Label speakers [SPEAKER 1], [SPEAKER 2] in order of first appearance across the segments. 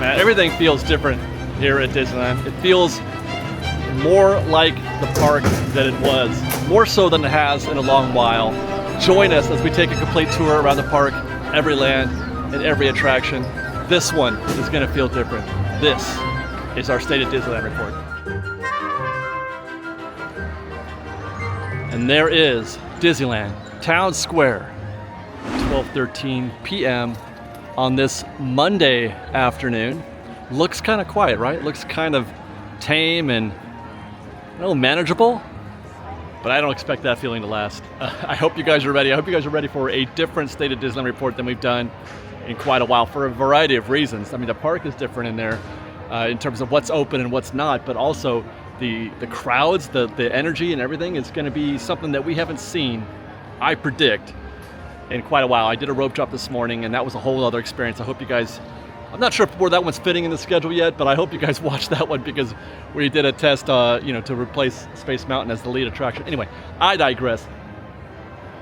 [SPEAKER 1] Man, everything feels different here at Disneyland. It feels more like the park than it was, more so than it has in a long while. Join us as we take a complete tour around the park, every land and every attraction. This one is going to feel different. This is our State of Disneyland Report. And there is Disneyland Town Square, 12:13 p.m. on this Monday afternoon. Looks kind of quiet, right? Looks kind of tame and manageable, but I don't expect that feeling to last. I hope you guys are ready. I hope you guys are ready for a different State of Disneyland Report than we've done in quite a while for a variety of reasons. I mean, the park is different in there in terms of what's open and what's not, but also the crowds, the energy and everything is going to be something that we haven't seen, I predict, in quite a while. I did a rope drop this morning and that was a whole other experience. I hope you guys, I'm not sure where that one's fitting in the schedule yet, but I hope you guys watched that one because we did a test to replace Space Mountain as the lead attraction. Anyway, I digress.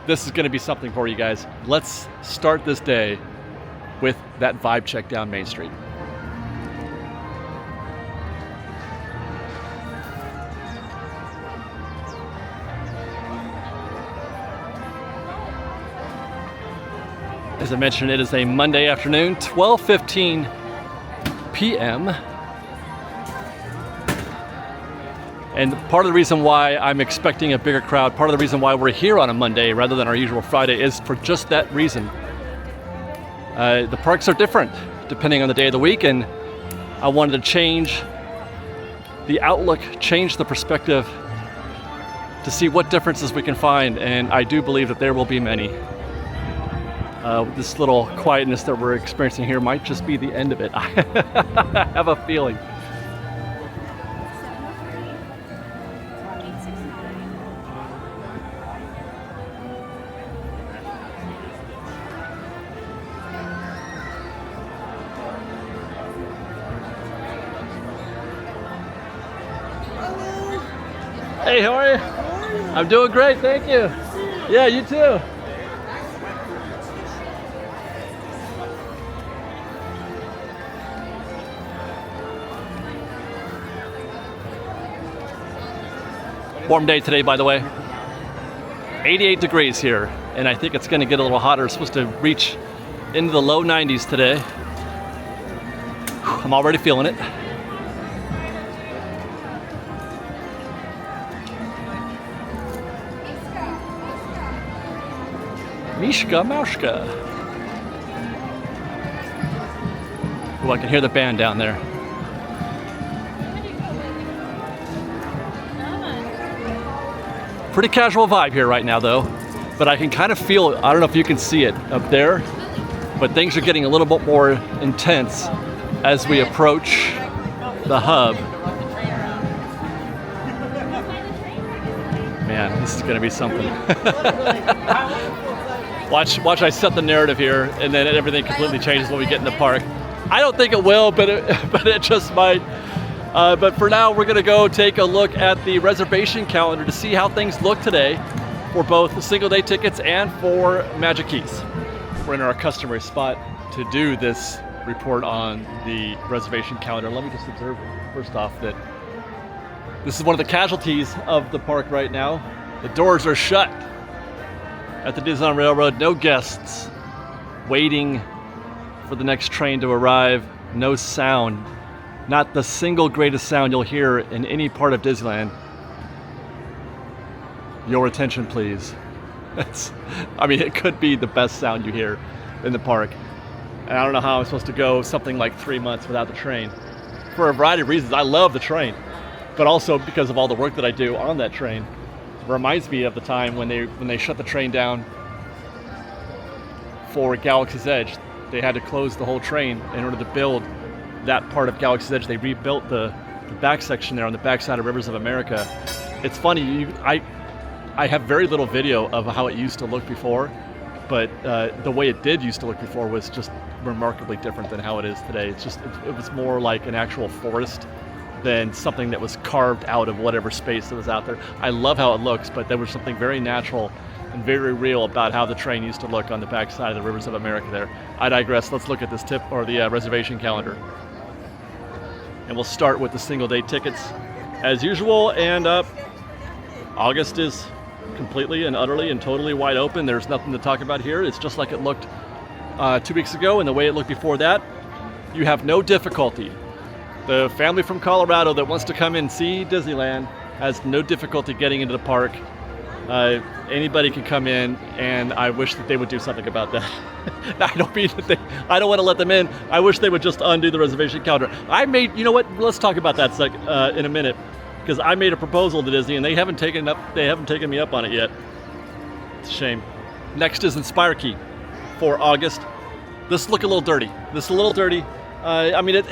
[SPEAKER 1] This is going to be something for you guys. Let's start this day with that vibe check down Main Street. As I mentioned, it is a Monday afternoon, 12:15 p.m. And part of the reason why I'm expecting a bigger crowd, part of the reason why we're here on a Monday rather than our usual Friday is for just that reason. The parks are different depending on the day of the week, and I wanted to change the outlook, change the perspective to see what differences we can find, and I do believe that there will be many. This little quietness that we're experiencing here might just be the end of it. I have a feeling. Hey, how are you? I'm doing great, thank you. Yeah, you too. Warm day today, by the way. 88 degrees here, and I think it's going to get a little hotter. It's supposed to reach into the low 90s today. I'm already feeling it. Mishka Maushka. Oh, I can hear the band down there. Pretty casual vibe here right now though, but I can kind of feel it. I don't know if you can see it up there, but things are getting a little bit more intense as we approach the hub. Man, this is gonna be something. Watch I set the narrative here and then everything completely changes when we get in the park. I don't think it will, but it just might. But for now, we're going to go take a look at the reservation calendar to see how things look today for both the single day tickets and for Magic Keys. We're in our customary spot to do this report on the reservation calendar. Let me just observe first off that this is one of the casualties of the park right now. The doors are shut at the Disneyland Railroad. No guests waiting for the next train to arrive. No sound. Not the single greatest sound you'll hear in any part of Disneyland. Your attention, please. It could be the best sound you hear in the park. And I don't know how I'm supposed to go something like 3 months without the train. For a variety of reasons. I love the train, but also because of all the work that I do on that train. It reminds me of the time when they shut the train down for Galaxy's Edge. They had to close the whole train in order to build that part of Galaxy's Edge. They rebuilt the back section there on the backside of Rivers of America. It's funny, I have very little video of how it used to look before, but the way it did used to look before was just remarkably different than how it is today. It was more like an actual forest than something that was carved out of whatever space that was out there. I love how it looks, but there was something very natural and very real about how the train used to look on the backside of the Rivers of America there. I digress. Let's look at this tip or the reservation calendar. and we'll start with the single day tickets as usual. And August is completely and utterly and totally wide open. There's nothing to talk about here. It's just like it looked 2 weeks ago and the way it looked before that. You have no difficulty. The family from Colorado that wants to come and see Disneyland has no difficulty getting into the park. Anybody can come in, and I wish that they would do something about that. I don't mean that I don't want to let them in. I wish they would just undo the reservation calendar. You know what? Let's talk about that in a minute, because I made a proposal to Disney, and they haven't taken me up on it yet. It's a shame. Next is Inspire Key for August. This look a little dirty. I mean,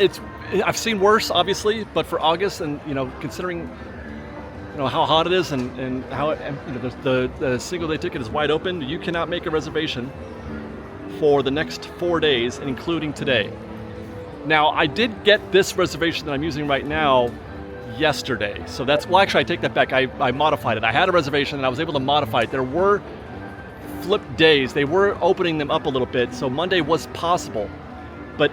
[SPEAKER 1] I've seen worse, obviously, but for August, and considering how hot it is and how the single day ticket is wide open, you cannot make a reservation for the next 4 days, including today. Now, I did get this reservation that I'm using right now yesterday, so actually I take that back. I modified it. I had a reservation and I was able to modify it. There were flipped days. They were opening them up a little bit, so Monday was possible. But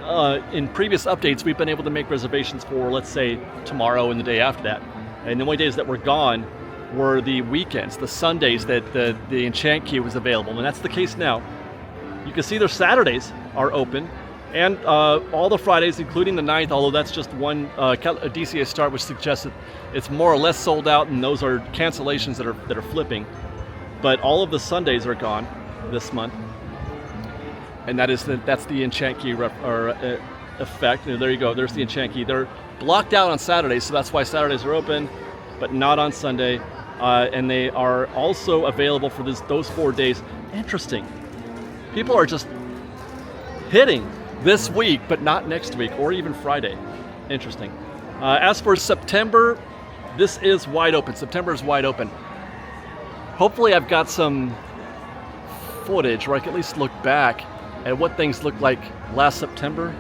[SPEAKER 1] in previous updates, we've been able to make reservations for, let's say, tomorrow and the day after that. And the only days that were gone were the weekends, the Sundays that the Enchant Key was available. And that's the case now. You can see their Saturdays are open, and all the Fridays, including the 9th, although that's just one DCA start, which suggests that it's more or less sold out, and those are cancellations that are flipping. But all of the Sundays are gone this month. And that's the Enchant Key effect. And there you go. There's the Enchant Key. They're blocked out on Saturdays, so that's why Saturdays are open, but not on Sunday. And they are also available for those 4 days. Interesting. People are just hitting this week, but not next week or even Friday. Interesting. As for September, this is wide open. September is wide open. Hopefully I've got some footage where I can at least look back at what things looked like last September.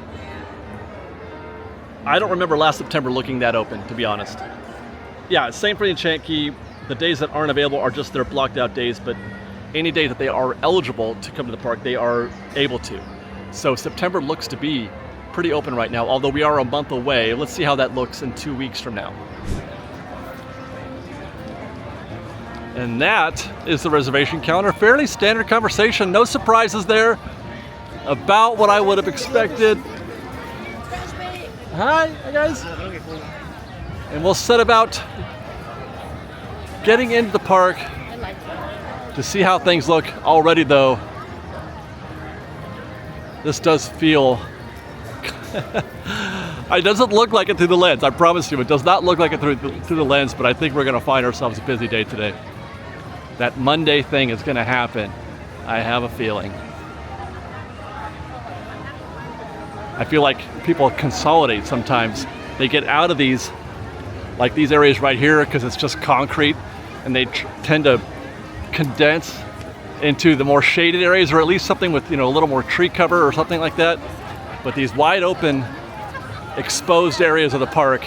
[SPEAKER 1] I don't remember last September looking that open, to be honest. Yeah, same for the Enchant Key. The days that aren't available are just their blocked out days, but any day that they are eligible to come to the park, they are able to. So September looks to be pretty open right now, although we are a month away. Let's see how that looks in 2 weeks from now. And that is the reservation calendar. Fairly standard conversation, no surprises there. About what I would have expected. Hi guys. And we'll set about getting into the park to see how things look. Already though, this does feel, it doesn't look like it through the lens, I promise you. It does not look like it through the lens, but I think we're gonna find ourselves a busy day today. That Monday thing is gonna happen. I have a feeling. I feel like people consolidate sometimes. They get out of these, like these areas right here, because it's just concrete, and they tend to condense into the more shaded areas, or at least something with a little more tree cover or something like that. But these wide open, exposed areas of the park,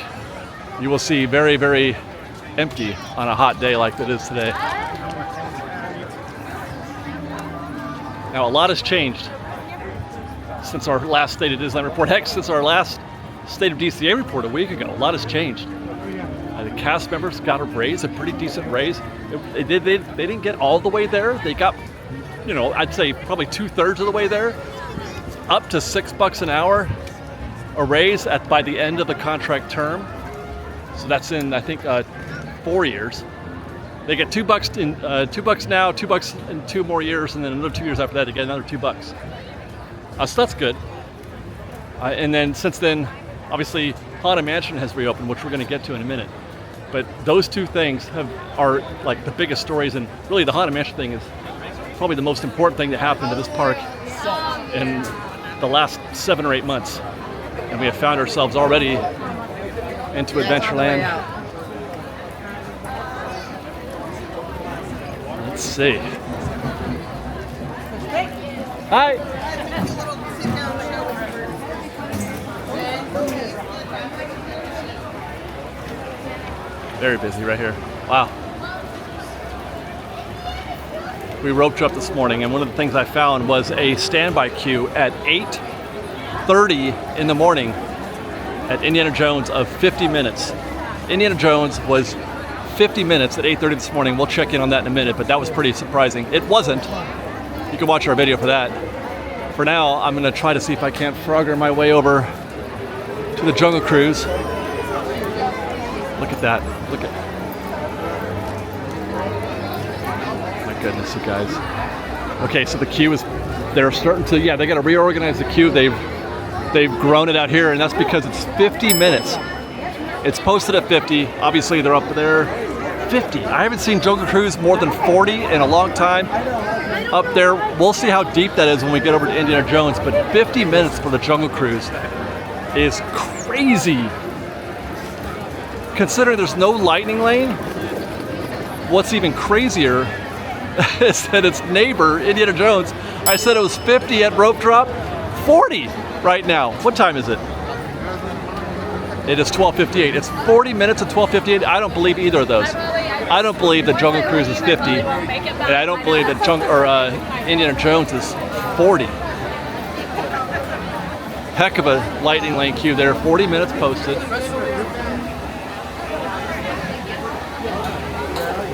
[SPEAKER 1] you will see very, very empty on a hot day like it is today. Now, a lot has changed since our last State of Disneyland Report. Heck, since our last State of DCA report a week ago, a lot has changed. The cast members got a raise, a pretty decent raise. They didn't get all the way there. They got, I'd say probably 2/3 of the way there. Up to $6 an hour, a raise by the end of the contract term. So that's in, I think, 4 years. They get $2 now, $2 in 2 more years, and then another 2 years after that, they get another $2. So that's good. And then since then, obviously, Haunted Mansion has reopened, which we're going to get to in a minute. But those two things are like the biggest stories, and really the Haunted Mansion thing is probably the most important thing that happened to this park in the last 7 or 8 months. And we have found ourselves already into Adventureland. Let's see. Hi. Very busy right here. Wow. We rope dropped this morning, and one of the things I found was a standby queue at 8:30 in the morning at Indiana Jones of 50 minutes. Indiana Jones was 50 minutes at 8:30 this morning. We'll check in on that in a minute, but that was pretty surprising. It wasn't. You can watch our video for that. For now, I'm gonna try to see if I can't Frogger my way over to the Jungle Cruise. Look at that, look at, my goodness, you guys. Okay, so the queue is, they're starting to, yeah, they gotta reorganize the queue. They've grown it out here, and that's because it's 50 minutes. It's posted at 50, obviously they're up there. 50, I haven't seen Jungle Cruise more than 40 in a long time. Up there, we'll see how deep that is when we get over to Indiana Jones, but 50 minutes for the Jungle Cruise is crazy. Considering there's no lightning lane, what's even crazier is that its neighbor, Indiana Jones, I said it was 50 at rope drop, 40 right now. What time is it? It is 12:58. It's 40 minutes at 12:58. I don't believe either of those. I don't believe that Jungle Cruise is 50, and I don't believe that Indiana Jones is 40. Heck of a lightning lane queue there. 40 minutes posted.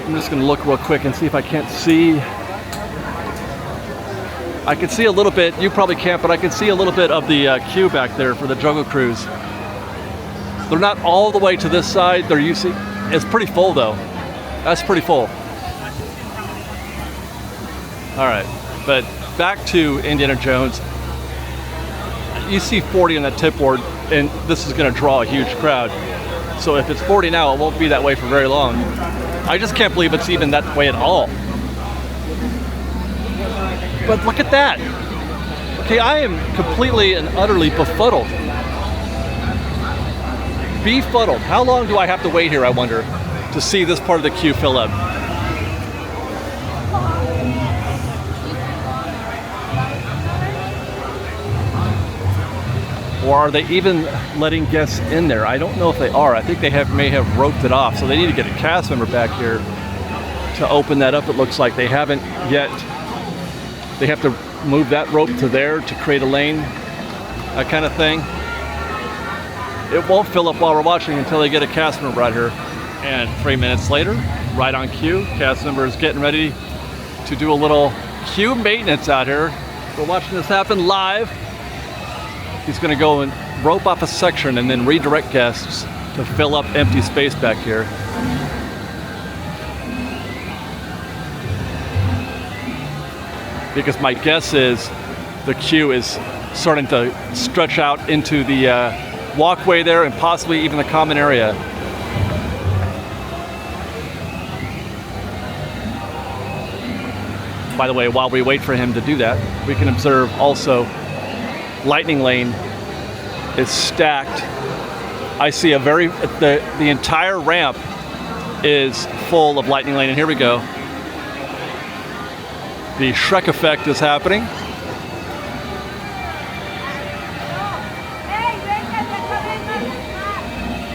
[SPEAKER 1] I'm just going to look real quick and see if I can't see. I can see a little bit. You probably can't, but I can see a little bit of the queue back there for the Jungle Cruise. They're not all the way to this side. They're using. It's pretty full though. That's pretty full. All right, but back to Indiana Jones. You see 40 on that tip board, and this is going to draw a huge crowd. So if it's 40 now, it won't be that way for very long. I just can't believe it's even that way at all. But look at that. Okay, I am completely and utterly befuddled. Befuddled. How long do I have to wait here, I wonder, to see this part of the queue fill up? Or are they even letting guests in there? I don't know if they are. I think they may have roped it off. So they need to get a cast member back here to open that up. It looks like they haven't yet. They have to move that rope to there to create a lane, that kind of thing. It won't fill up while we're watching until they get a cast member right here. And 3 minutes later, right on cue, cast member is getting ready to do a little queue maintenance out here. We're watching this happen live. He's going to go and rope off a section and then redirect guests to fill up empty space back here. Because my guess is the queue is starting to stretch out into the walkway there and possibly even the common area. By the way, while we wait for him to do that, we can observe also Lightning Lane is stacked. I see the entire ramp is full of Lightning Lane, and here we go. The Shrek effect is happening.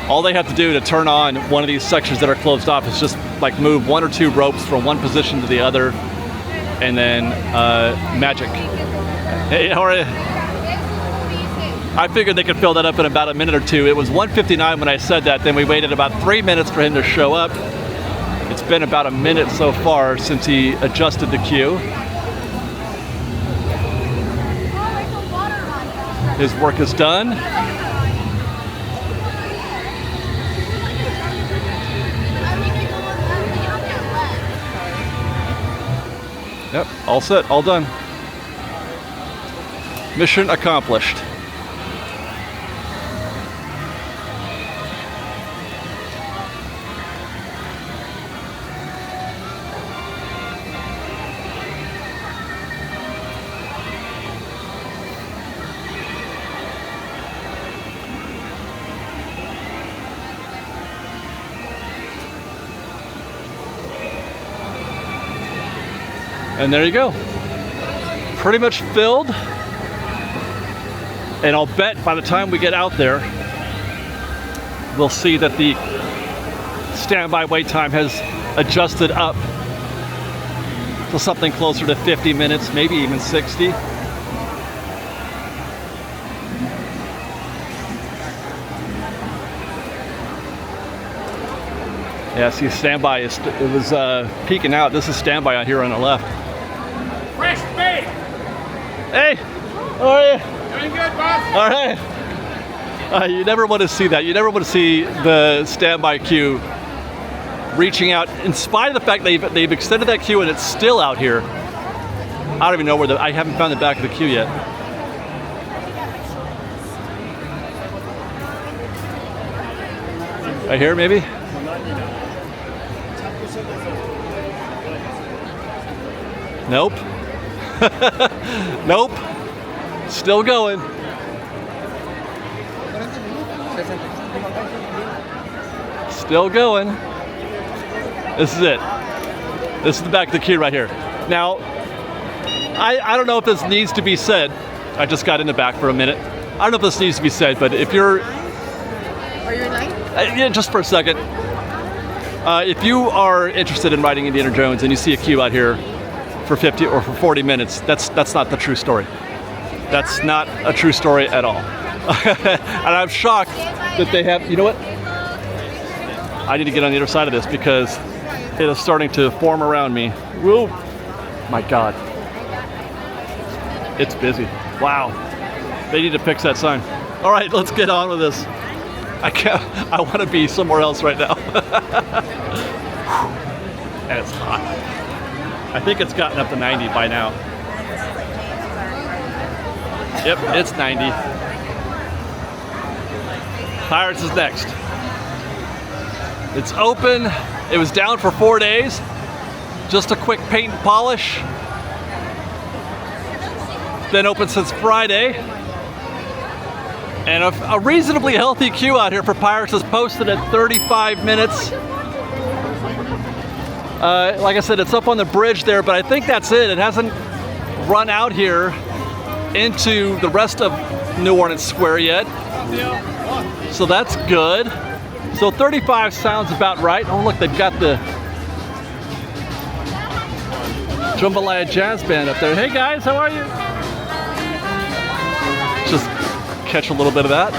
[SPEAKER 1] All they have to do to turn on one of these sections that are closed off is just like move 1 or 2 ropes from one position to the other, and then magic. I figured they could fill that up in about a minute or two. It was 1:59 when I said that. Then we waited about 3 minutes for him to show up. It's been about a minute so far since he adjusted the queue. His work is done. Yep, all set, all done. Mission accomplished. And there you go. Pretty much filled. And I'll bet by the time we get out there, we'll see that the standby wait time has adjusted up to something closer to 50 minutes, maybe even 60. Yeah, see, standby is, it was peeking out. This is standby out here on the left.
[SPEAKER 2] Fresh bait!
[SPEAKER 1] Hey, how are you?
[SPEAKER 2] Doing good, boss.
[SPEAKER 1] All right. You never want to see that. You never want to see the standby queue reaching out, in spite of the fact they've extended that queue and it's still out here. I don't even know where I haven't found the back of the queue yet. Right here, maybe? Nope. Nope. Still going. Still going. This is it. This is the back of the queue right here. Now, I don't know if this needs to be said. I just got in the back for a minute. I don't know if this needs to be said, but if you're...
[SPEAKER 3] Are you in line?
[SPEAKER 1] Yeah, just for a second. If you are interested in riding Indiana Jones and you see a queue out here for 50 or for 40 minutes, that's not the true story. That's not a true story at all. And I'm shocked that they have, you know what? I need to get on the other side of this because it is starting to form around me. Whoa, my God. It's busy. Wow. They need to fix that sign. All right, let's get on with this. I want to be somewhere else right now. And it's hot. I think it's gotten up to 90 by now. Yep, it's 90. Pirates is next. It's open. It was down for 4 days. Just a quick paint and polish. Been open since Friday. And a reasonably healthy queue out here for Pirates is posted at 35 minutes. Like I said, it's up on the bridge there, but I think that's it. It hasn't run out here into the rest of New Orleans Square yet. So that's good. So 35 sounds about right. Oh look, they've got the Jambalaya Jazz Band up there. Hey guys, how are you? Just catch a little bit of that.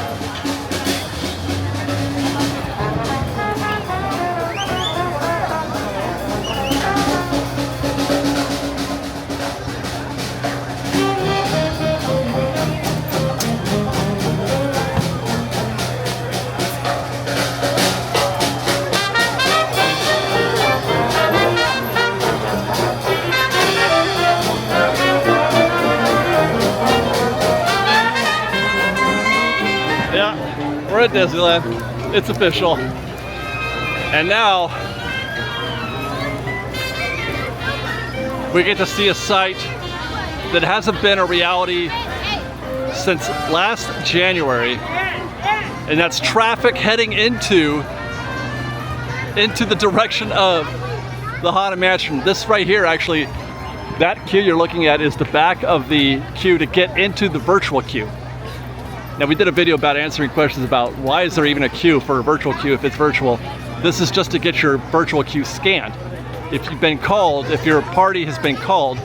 [SPEAKER 1] We're at Disneyland. It's official. And now we get to see a site that hasn't been a reality since last January, and that's traffic heading into the direction of the Haunted Mansion. This right here, actually, that queue you're looking at is the back of the queue to get into the virtual queue. Now, we did a video about answering questions about why is there even a queue for a virtual queue if it's virtual. This is just to get your virtual queue scanned. If you've been called, if your party has been called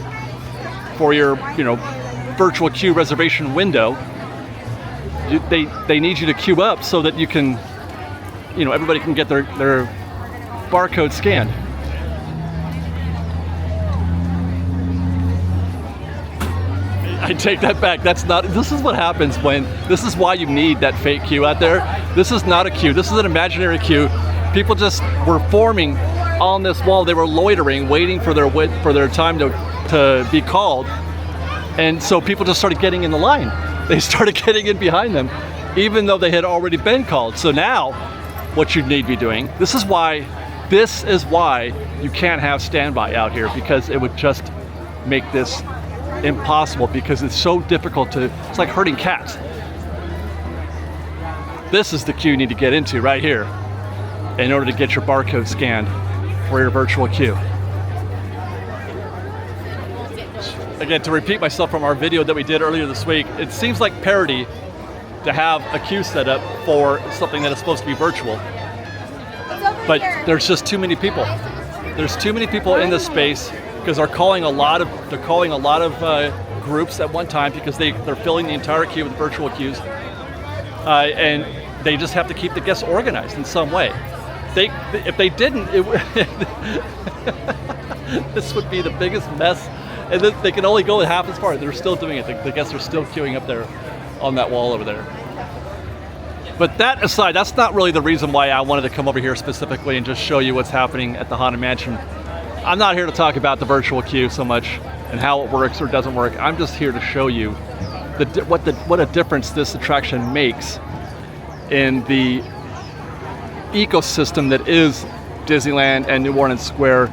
[SPEAKER 1] for your, virtual queue reservation window, they need you to queue up so that you can, everybody can get their barcode scanned. I take that back. This is what happens this is why you need that fake queue out there. This is not a queue. This is an imaginary queue. People just were forming on this wall. They were loitering, waiting for their time to be called. And so people just started getting in the line. They started getting in behind them, even though they had already been called. So now, what you need to be doing, this is why you can't have standby out here, because it would just make this impossible, because it's so difficult it's like herding cats. This is the queue you need to get into right here in order to get your barcode scanned for your virtual queue. Again, to repeat myself from our video that we did earlier this week, it seems like parody to have a queue set up for something that is supposed to be virtual. But there's just too many people. There's too many people in this space, because they're calling a lot of groups at one time, because they're filling the entire queue with virtual queues, and they just have to keep the guests organized in some way. if they didn't, this would be the biggest mess. And they can only go half as far. They're still doing it. The guests are still queuing up there on that wall over there. But that aside, that's not really the reason why I wanted to come over here specifically and just show you what's happening at the Haunted Mansion. I'm not here to talk about the virtual queue so much and how it works or doesn't work. I'm just here to show you what a difference this attraction makes in the ecosystem that is Disneyland and New Orleans Square.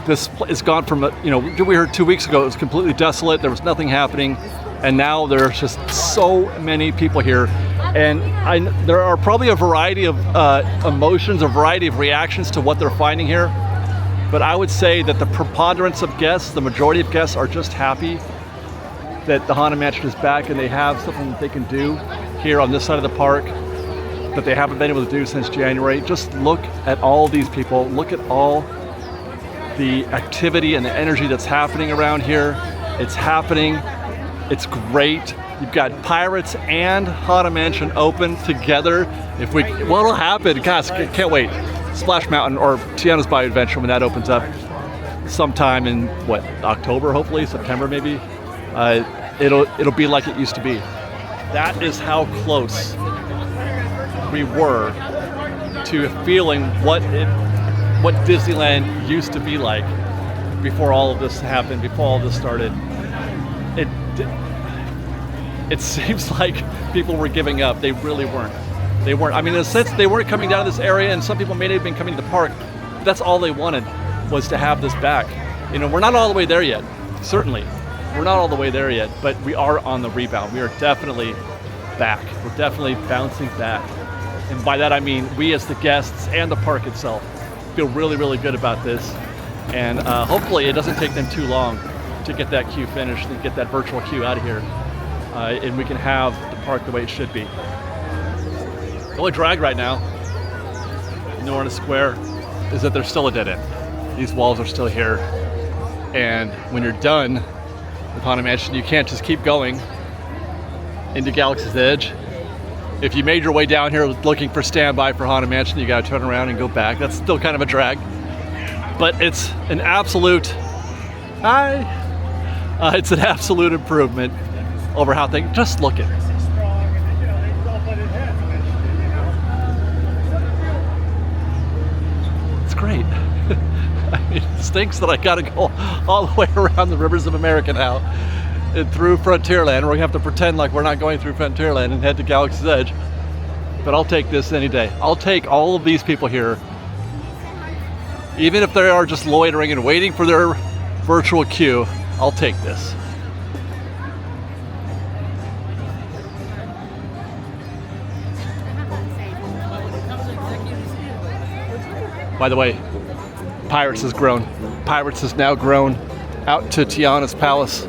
[SPEAKER 1] This is gone from, we heard 2 weeks ago, it was completely desolate, there was nothing happening, and now there's just so many people here. And there are probably a variety of emotions, a variety of reactions to what they're finding here. But I would say that the preponderance of guests, the majority of guests, are just happy that the Haunted Mansion is back and they have something that they can do here on this side of the park that they haven't been able to do since January. Just look at all these people, look at all the activity and the energy that's happening around here. It's happening, it's great. You've got Pirates and Haunted Mansion open together. What'll happen, guys, can't wait. Splash Mountain or Tiana's Bayou Adventure, when that opens up sometime in October, hopefully, September maybe. It'll be like it used to be. That is how close we were to feeling what Disneyland used to be like before all of this happened, before all this started. It seems like people were giving up. They really weren't. They weren't. I mean, in a sense, they weren't coming down to this area, and some people may have been coming to the park. But that's all they wanted, was to have this back. We're not all the way there yet. Certainly, we're not all the way there yet, but we are on the rebound. We are definitely back. We're definitely bouncing back. And by that I mean we as the guests and the park itself feel really, really good about this. And hopefully it doesn't take them too long to get that queue finished and get that virtual queue out of here. And we can have the park the way it should be. The only drag right now in New Orleans Square is that there's still a dead end. These walls are still here. And when you're done with Haunted Mansion, you can't just keep going into Galaxy's Edge. If you made your way down here looking for standby for Haunted Mansion, you gotta turn around and go back. That's still kind of a drag. But it's an absolute, it's an absolute improvement over how things, just look at it. It's great. I mean, it stinks that I gotta go all the way around the rivers of America now and through Frontierland. We're gonna have to pretend like we're not going through Frontierland and head to Galaxy's Edge. But I'll take this any day. I'll take all of these people here, even if they are just loitering and waiting for their virtual queue. I'll take this. By the way, Pirates has grown. Pirates has now grown out to Tiana's Palace.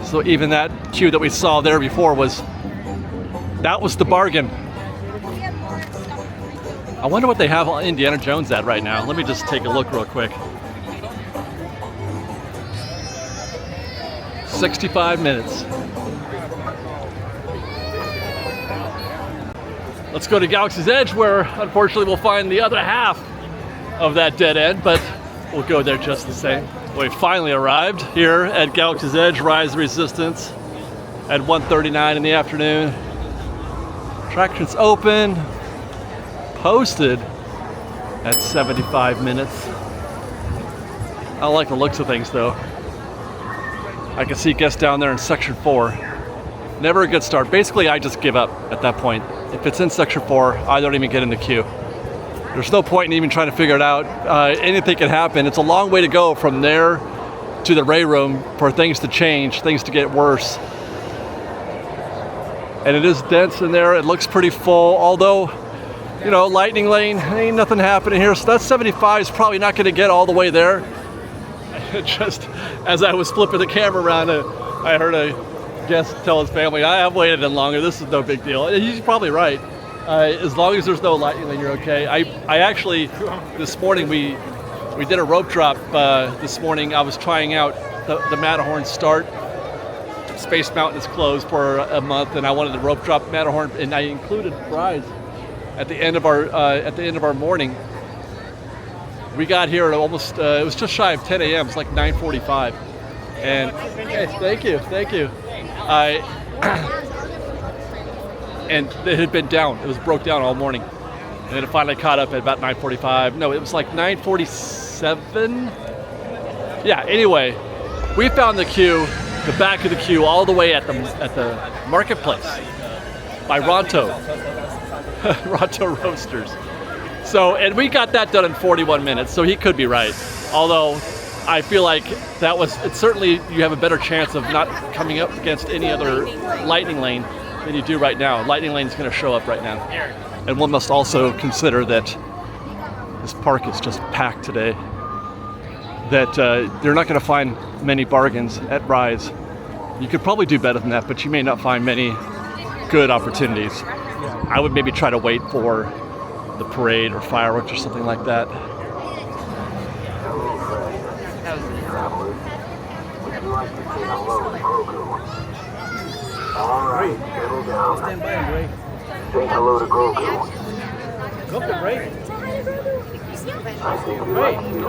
[SPEAKER 1] So even that queue that we saw there before was the bargain. I wonder what they have on Indiana Jones at right now. Let me just take a look real quick. 65 minutes. Let's go to Galaxy's Edge, where unfortunately we'll find the other half of that dead end, but we'll go there just the same. We finally arrived here at Galaxy's Edge, Rise of Resistance, at 1:39 in the afternoon. Attractions open, posted at 75 minutes. I like the looks of things though. I can see guests down there in section 4. Never a good start. Basically, I just give up at that point. If it's in section 4, I don't even get in the queue. There's no point in even trying to figure it out. Anything can happen. It's a long way to go from there to the Ray Room for things to change, things to get worse. And it is dense in there. It looks pretty full, although, Lightning Lane, ain't nothing happening here. So that 75 is probably not going to get all the way there. Just as I was flipping the camera around, I heard a guest tell his family, I have waited in longer. This is no big deal. And he's probably right. As long as there's no lightning, then you're okay. I actually, this morning, we did a rope drop this morning. I was trying out the Matterhorn start Space Mountain is closed for a month, and I wanted to rope drop Matterhorn, and I included rides at the end of our morning. We got here at almost it was just shy of 10 a.m. It's like 9:45, and hey, thank you. And it had been down. It was broke down all morning, and then it finally caught up at about 9:45. No, it was like 9:47. Yeah. Anyway, we found the queue, the back of the queue, all the way at the marketplace by Ronto Roasters. So, and we got that done in 41 minutes. So he could be right. Although I feel like it's certainly, you have a better chance of not coming up against any other Lightning Lane than you do right now. Lightning Lane is going to show up right now. And one must also consider that this park is just packed today. That they're not going to find many bargains at rides. You could probably do better than that, but you may not find many good opportunities. I would maybe try to wait for the parade or fireworks or something like that.
[SPEAKER 4] Alright, settle down. Stand by and wait. Say hello to Grogu.
[SPEAKER 2] Go to break.
[SPEAKER 4] I think we like you.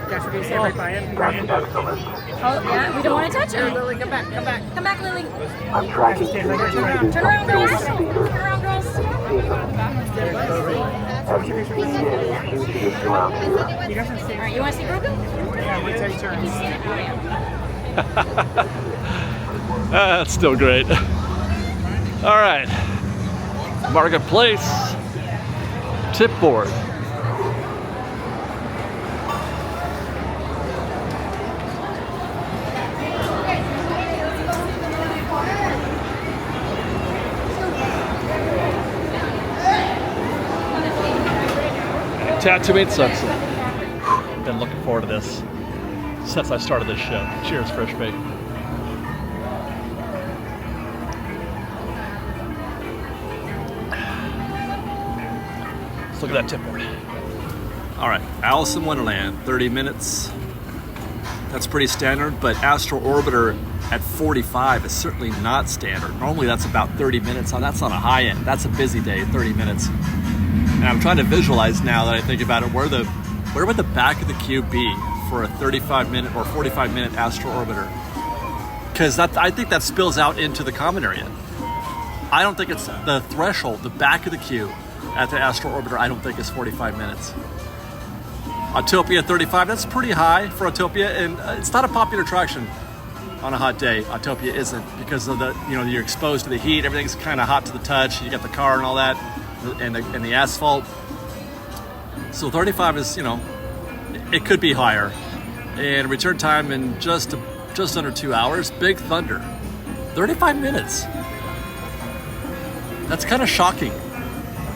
[SPEAKER 2] Guys, we're going to stand right by him.
[SPEAKER 4] That's excellent.
[SPEAKER 3] Oh, yeah, we don't want to touch her. Lily, come back. Come back, Lily.
[SPEAKER 4] I'm tracking
[SPEAKER 2] Stand right there.
[SPEAKER 3] Turn around, girls. Turn
[SPEAKER 4] speeder.
[SPEAKER 3] around, girls.
[SPEAKER 4] Have you seen any fugitives around here?
[SPEAKER 2] You guys can stay.
[SPEAKER 3] All right, you want to see Grogu?
[SPEAKER 2] Yeah, wait till he turns.
[SPEAKER 1] That's still great. All right, Marketplace, tip board. Tatooine Sunset. Been looking forward to this since I started this show. Cheers, Fresh Bake. Let's look at that tip board. All right, Alice in Wonderland, 30 minutes. That's pretty standard, but Astro Orbiter at 45 is certainly not standard. Normally that's about 30 minutes. That's on a high end. That's a busy day, 30 minutes. And I'm trying to visualize now that I think about it, where would the back of the queue be for a 35-minute or 45-minute Astro Orbiter? Because I think that spills out into the common area. I don't think it's the threshold, the back of the queue at the Astro Orbiter, I don't think is 45 minutes. Autopia 35, that's pretty high for Autopia, and it's not a popular attraction on a hot day. Autopia isn't, because of you're exposed to the heat, everything's kind of hot to the touch, you got the car and all that, and the asphalt. So 35 is, it could be higher. And return time in just under 2 hours. Big Thunder, 35 minutes. That's kind of shocking,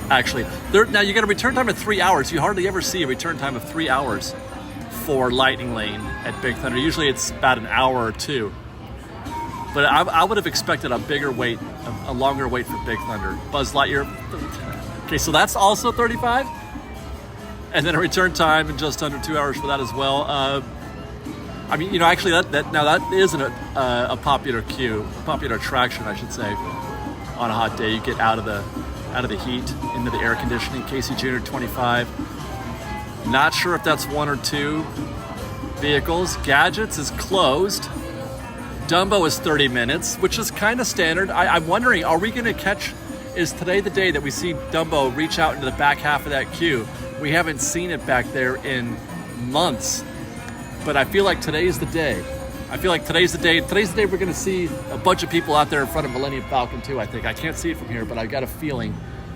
[SPEAKER 1] actually. Now you got a return time of 3 hours. You hardly ever see a return time of 3 hours for Lightning Lane at Big Thunder. Usually it's about an hour or two. But I would have expected a bigger wait, a longer wait for Big Thunder. Buzz Lightyear. Okay, so that's also 35? And then a return time in just under 2 hours for that as well. Actually that isn't a popular queue, a popular attraction, I should say. On a hot day, you get out of the heat into the air conditioning. Casey Jr. 25. Not sure if that's one or two vehicles. Gadgets is closed. Dumbo is 30 minutes, which is kind of standard. I'm wondering, are we going to catch? Is today the day that we see Dumbo reach out into the back half of that queue? We haven't seen it back there in months, but I feel like today's the day. Today's the day we're going to see a bunch of people out there in front of Millennium Falcon too, I think. I can't see it from here, but I got a feeling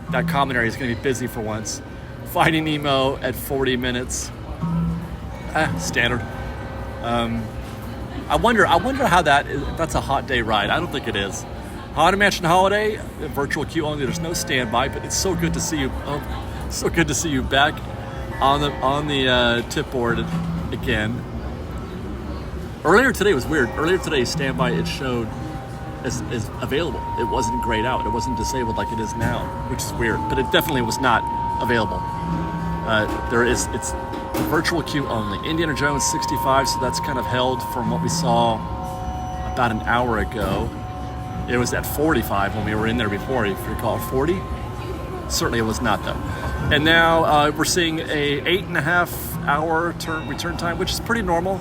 [SPEAKER 1] that common area is going to be busy for once. Finding Nemo at 40 minutes. Standard. I wonder how that's a hot day ride. I don't think it is. Haunted Mansion Holiday, virtual queue only. There's no standby, but it's so good to see you. So good to see you back on the tip board again. Earlier today was weird. Earlier today, standby, it showed as available. It wasn't grayed out. It wasn't disabled like it is now, which is weird. But it definitely was not available. It's virtual queue only. Indiana Jones 65, so that's kind of held from what we saw about an hour ago. It was at 45 when we were in there before, if you recall. 40? Certainly it was not though. And now we're seeing a 8.5 hour return time, which is pretty normal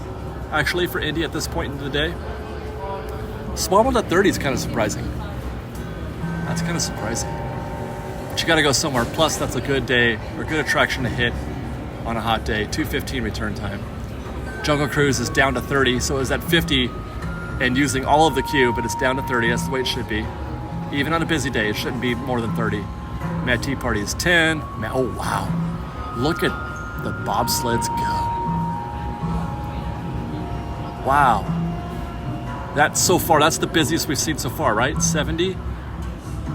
[SPEAKER 1] actually for Indy at this point in the day. Small world at 30 is kind of surprising. That's kind of surprising. But you gotta go somewhere. Plus that's a good day or good attraction to hit on a hot day. 2:15 return time. Jungle Cruise is down to 30, so it was at 50 and using all of the queue, but it's down to 30. That's the way it should be. Even on a busy day, it shouldn't be more than 30. Mad Tea Party is 10. Oh wow, look at the bobsleds go. Wow. That's so far, that's the busiest we've seen so far, right? 70.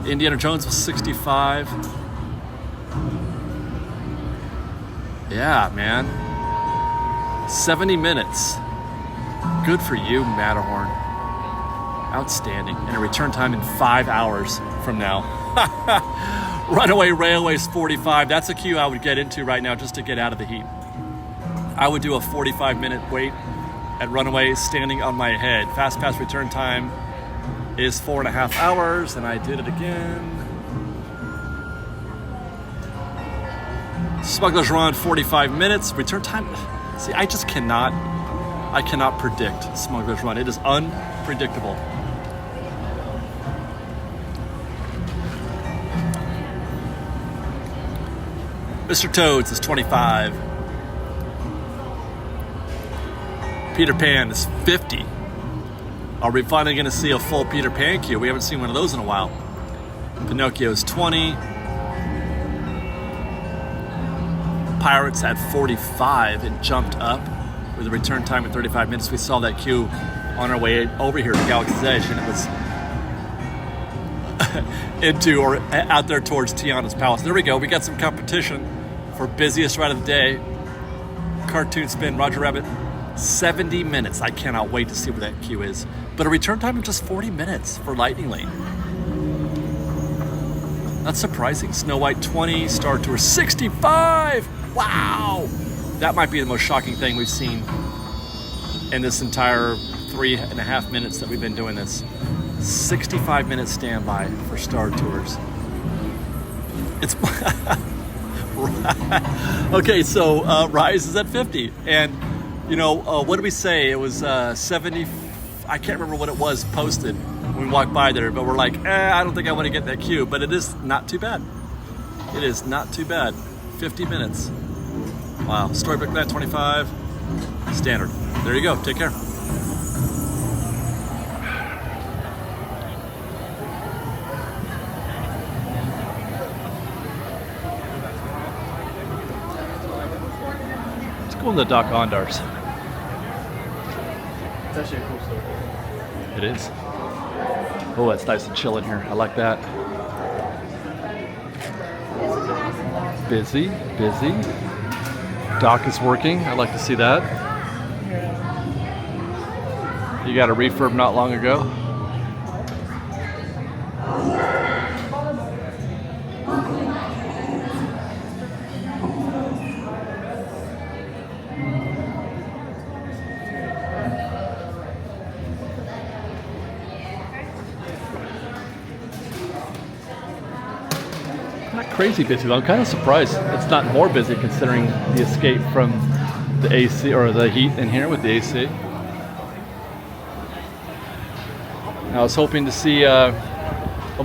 [SPEAKER 1] Indiana Jones was 65. Yeah, man. 70 minutes. Good for you, Matterhorn. Outstanding. And a return time in 5 hours from now. Runaway Railway's 45. That's a queue I would get into right now just to get out of the heat. I would do a 45-minute wait at Runaway standing on my head. Fast Pass return time is 4.5 hours, and I did it again. Smuggler's Run, 45 minutes. Return time, see, I cannot predict Smuggler's Run. It is unpredictable. Mr. Toads is 25. Peter Pan is 50. Are we finally going to see a full Peter Pan queue? We haven't seen one of those in a while. Pinocchio is 20. Pirates at 45. It jumped up with a return time at 35 minutes. We saw that queue on our way over here to Galaxy's Edge, and it was into or out there towards Tiana's Palace. There we go. We got some competition for busiest ride of the day. Cartoon Spin, Roger Rabbit, 70 minutes. I cannot wait to see where that queue is. But a return time of just 40 minutes for Lightning Lane. That's surprising. Snow White 20, Star Tour 65. Wow! That might be the most shocking thing we've seen in this entire 3.5 minutes that we've been doing this. 65-minute standby for Star Tours. It's okay. So Rise is at 50, and you know what did we say? It was 70. I can't remember what it was posted when we walked by there, but we're like, I don't think I want to get that queue. But it is not too bad. It is not too bad. 50 minutes. Wow. Storybook Land 25. Standard. There you go. Take care. Let's go in the Doc Ondars.
[SPEAKER 2] It's actually a cool store.
[SPEAKER 1] It is. Oh, it's nice and chill in here. I like that. Busy, busy. Doc is working. I like to see that. You got a refurb not long ago. Not crazy busy though. I'm kind of surprised it's not more busy considering the escape from the AC or the heat in here with the AC. I was hoping to see a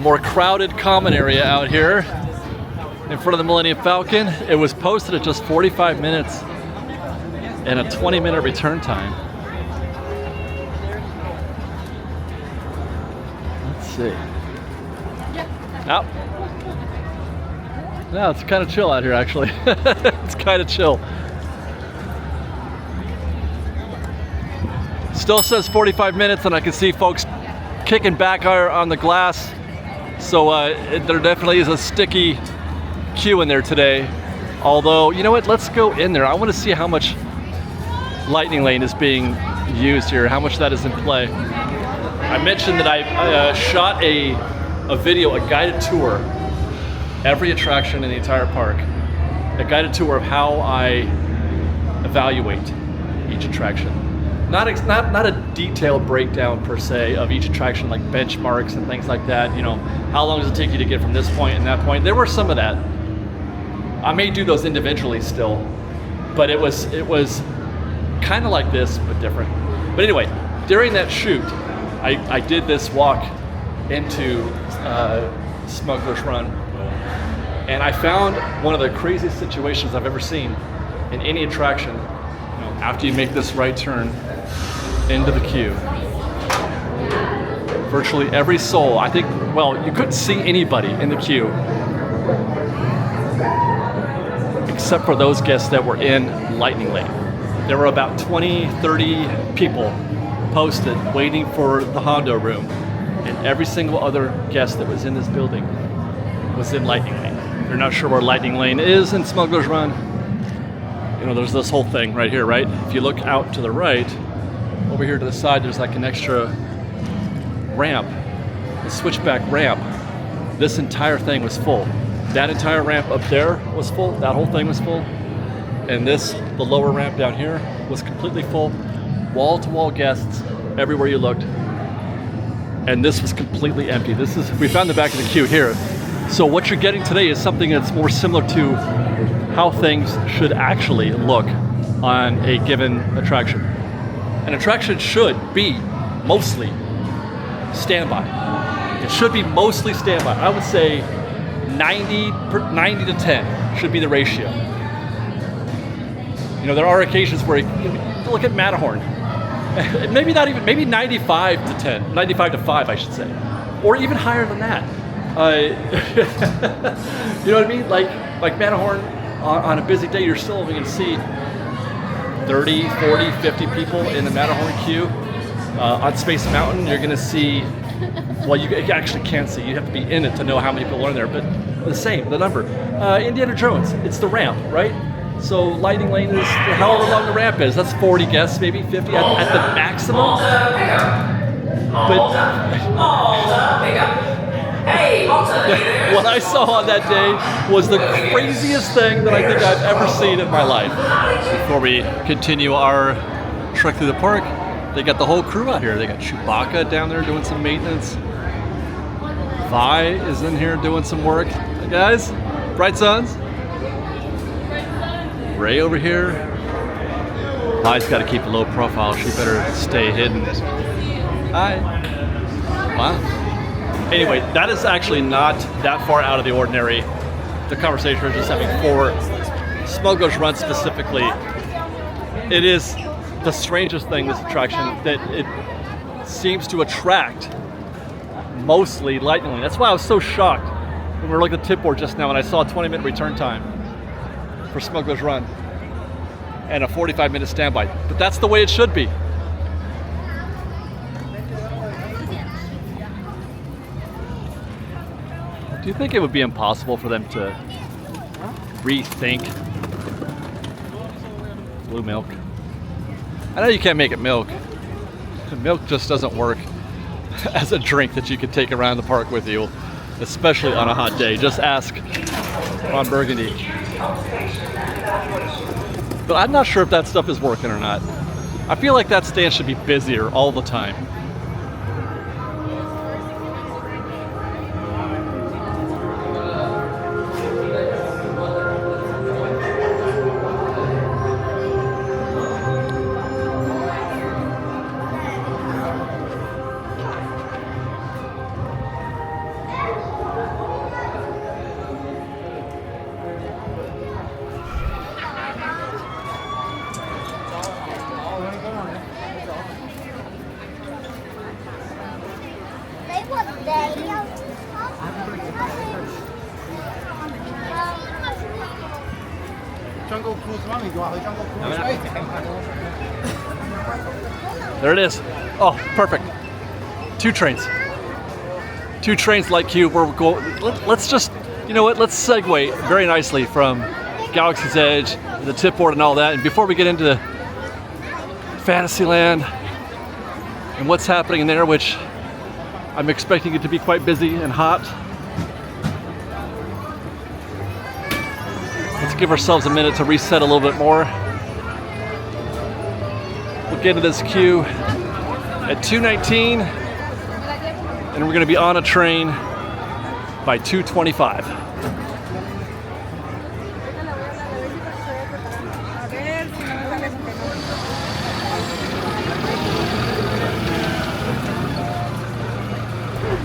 [SPEAKER 1] more crowded common area out here in front of the Millennium Falcon. It was posted at just 45 minutes and a 20-minute return time. Let's see. Oh. No, it's kind of chill out here actually. It's kind of chill. Still says 45 minutes and I can see folks kicking back on the glass. So there definitely is a sticky queue in there today. Although, you know what, let's go in there. I want to see how much Lightning Lane is being used here, how much that is in play. I mentioned that I shot a video, a guided tour, every attraction in the entire park. A guided tour of how I evaluate each attraction. not a detailed breakdown per se of each attraction, like benchmarks and things like that. You know, how long does it take you to get from this point and that point? There were some of that. I may do those individually still, but it was kind of like this but different. But anyway, during that shoot, I did this walk into Smuggler's Run, and I found one of the craziest situations I've ever seen in any attraction. You know, after you make this right turn into the queue, virtually every soul, I think, well, you couldn't see anybody in the queue except for those guests that were in Lightning Lane. There were about 20, 30 people posted waiting for the Hondo room, and every single other guest that was in this building was in Lightning Lane. If you're not sure where Lightning Lane is in Smuggler's Run, you know, there's this whole thing right here, right? If you look out to the right, over here to the side, there's like an extra ramp, a switchback ramp. This entire thing was full. That entire ramp up there was full, that whole thing was full. And this, the lower ramp down here, was completely full. Wall-to-wall guests everywhere you looked. And this was completely empty. We found the back of the queue here. So what you're getting today is something that's more similar to how things should actually look on a given attraction. An attraction should be mostly standby. It should be mostly standby. I would say 90 to 10 should be the ratio. You know, there are occasions where you look at Matterhorn, maybe 95 to 10, 95 to 5, I should say, or even higher than that. You know what I mean? Like Matterhorn, on a busy day, you're still only going to see 30, 40, 50 people in the Matterhorn queue. On Space Mountain, you're going to see, well, you actually can't see. You have to be in it to know how many people are in there, but the number. Indiana Jones, it's the ramp, right? So Lightning Lane is however long the ramp is. That's 40 guests, maybe 50 at the maximum. But what I saw on that day was the craziest thing that I think I've ever seen in my life. Before we continue our trek through the park, they got the whole crew out here. They got Chewbacca down there doing some maintenance. Vi is in here doing some work. Hey guys, Bright Suns. Ray over here. Vi's got to keep a low profile. She better stay hidden. Hi. Wow. Anyway, that is actually not that far out of the ordinary. The conversation we're just having for Smuggler's Run specifically. It is the strangest thing, this attraction, that it seems to attract mostly Lightning Lane. That's why I was so shocked when we were looking at the tip board just now and I saw a 20-minute return time for Smuggler's Run and a 45-minute standby. But that's the way it should be. Do you think it would be impossible for them to rethink blue milk? I know you can't make it milk. Milk just doesn't work as a drink that you could take around the park with you, especially on a hot day. Just ask Ron Burgundy. But I'm not sure if that stuff is working or not. I feel like that stand should be busier all the time. There it is. Oh, perfect. Two trains like queue. Let's just, you know what? Let's segue very nicely from Galaxy's Edge, the tip board, and all that. And before we get into Fantasyland and what's happening in there, which I'm expecting it to be quite busy and hot. Let's give ourselves a minute to reset a little bit more. We'll walk into this queue at 2:19, and we're gonna be on a train by 2:25.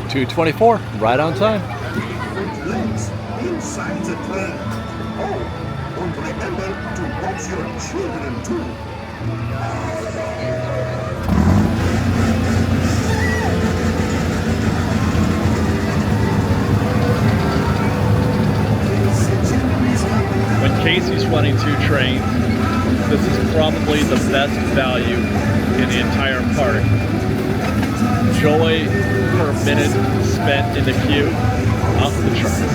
[SPEAKER 1] $2:24, right on time.
[SPEAKER 5] Legs inside the train. Oh, and remember to watch your children too.
[SPEAKER 1] When Casey's running 2 trains, this is probably the best value in the entire park. Joy per minute spent in the queue, off the charts.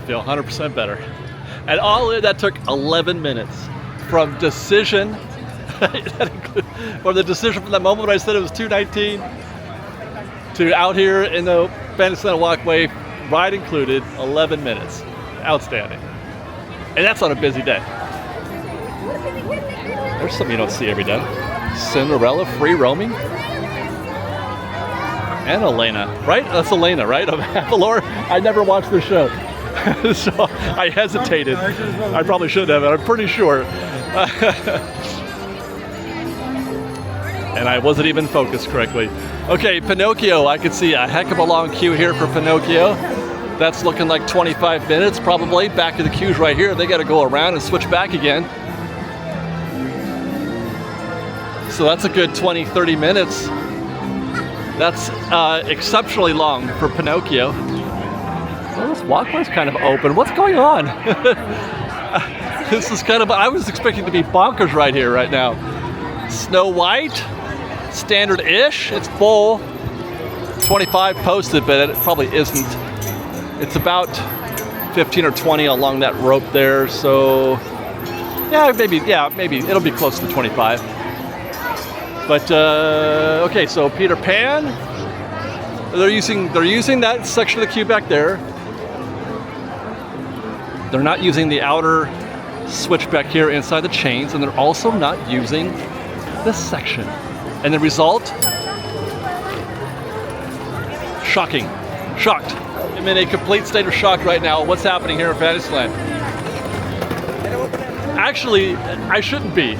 [SPEAKER 1] Feel 100% better. And all in, that took 11 minutes from decision, from the decision from that moment when I said it was 2:19 to out here in the Fantasyland walkway, ride included, 11 minutes. Outstanding. And that's on a busy day. There's something you don't see every day. Cinderella free roaming. And Elena, right? That's Elena, right? Of Avalor. I never watched the show. So I hesitated. I probably should have, I'm pretty sure. And I wasn't even focused correctly. Okay, Pinocchio, I could see a heck of a long queue here for Pinocchio. That's looking like 25 minutes probably. Back of the queues right here. They got to go around and switch back again. So that's a good 20, 30 minutes. That's exceptionally long for Pinocchio. So this walkway's kind of open. What's going on? This is kind of, I was expecting to be bonkers right here, right now. Snow White, standard-ish, it's full. 25 posted, but it probably isn't. It's about 15 or 20 along that rope there, so maybe it'll be close to 25. But okay, so Peter Pan, they're using that section of the queue back there. They're not using the outer switch back here inside the chains, and they're also not using this section. And the result? Shocking. Shocked. I'm in a complete state of shock right now. What's happening here in Fantasyland? Actually, I shouldn't be.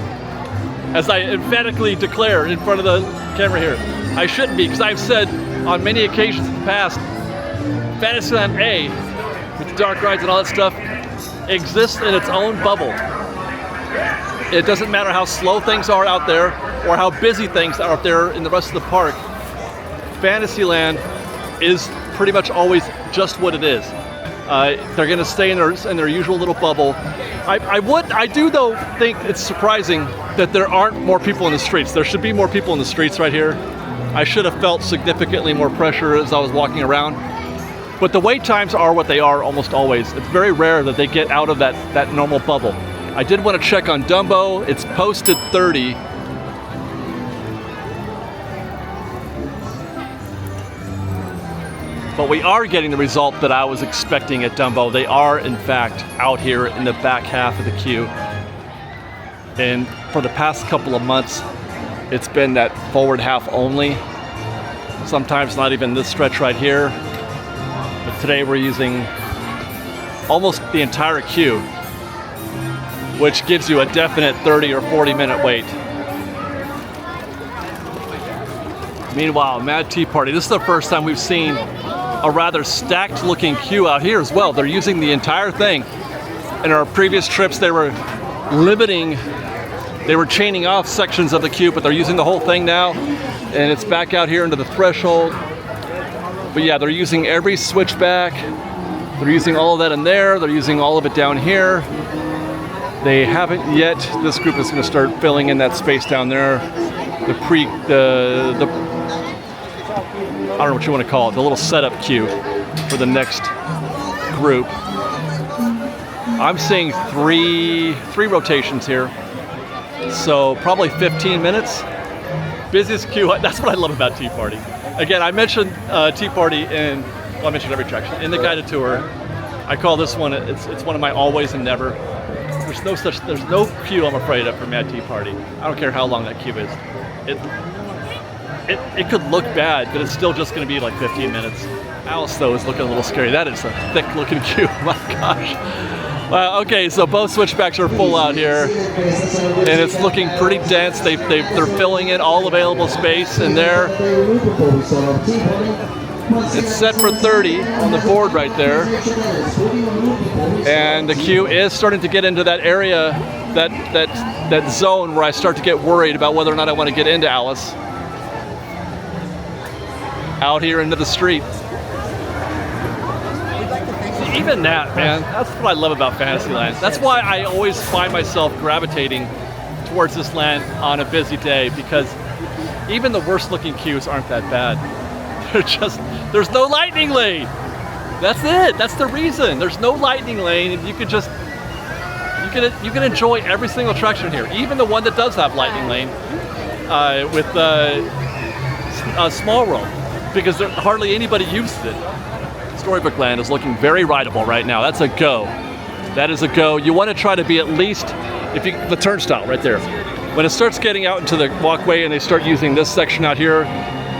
[SPEAKER 1] As I emphatically declare in front of the camera here. I shouldn't be, because I've said on many occasions in the past, Fantasyland A, with the dark rides and all that stuff, exists in its own bubble. It doesn't matter how slow things are out there or how busy things are out there in the rest of the park. Fantasyland is pretty much always just what it is. They're going to stay in their usual little bubble. I do though think it's surprising that there aren't more people in the streets. There should be more people in the streets right here. I should have felt significantly more pressure as I was walking around. But the wait times are what they are almost always. It's very rare that they get out of that normal bubble. I did want to check on Dumbo. It's posted 30. But we are getting the result that I was expecting at Dumbo. They are, in fact, out here in the back half of the queue. And for the past couple of months, it's been that forward half only. Sometimes not even this stretch right here. But today we're using almost the entire queue, which gives you a definite 30 or 40 minute wait. Meanwhile, Mad Tea Party, this is the first time we've seen a rather stacked looking queue out here as well. They're using the entire thing. In our previous trips, they were chaining off sections of the queue, but they're using the whole thing now. And it's back out here into the threshold. But yeah, they're using every switchback. They're using all of that in there. They're using all of it down here. They haven't yet. This group is going to start filling in that space down there. I don't know what you want to call it, the little setup queue for the next group. I'm seeing three rotations here. So probably 15 minutes. Busiest queue, that's what I love about Tea Party. Again, I mentioned Tea Party I mentioned every attraction. In the guided tour, I call this one, it's one of my always and never. There's no queue I'm afraid of for Mad Tea Party. I don't care how long that queue is. It could look bad, but it's still just gonna be like 15 minutes. Alice though is looking a little scary. That is a thick looking queue, my gosh. Okay, so both switchbacks are full out here, and it's looking pretty dense. They're filling in all available space in there. It's set for 30 on the board right there, and the queue is starting to get into that area, that zone where I start to get worried about whether or not I want to get into Alice. Out here into the street. Even that, man, that's what I love about Fantasyland. That's why I always find myself gravitating towards this land on a busy day, because even the worst looking queues aren't that bad. There's no lightning lane. That's it, that's the reason. There's no lightning lane, and you can enjoy every single attraction here, even the one that does have lightning lane with Small World, because hardly anybody uses it. Storybook Land is looking very rideable right now. That's a go. That is a go. You want to try to be at least, the turnstile right there. When it starts getting out into the walkway and they start using this section out here,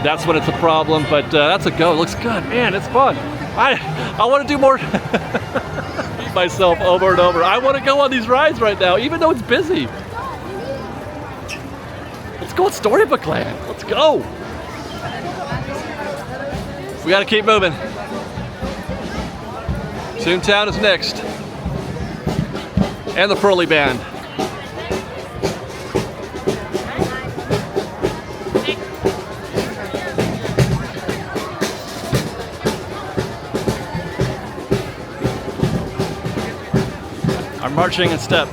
[SPEAKER 1] that's when it's a problem. But that's a go. It looks good, man. It's fun. I want to do more. Beat myself over and over. I want to go on these rides right now, even though it's busy. Let's go at Storybook Land. Let's go. We got to keep moving. Toontown is next. And the Pearly Band. I'm marching in step.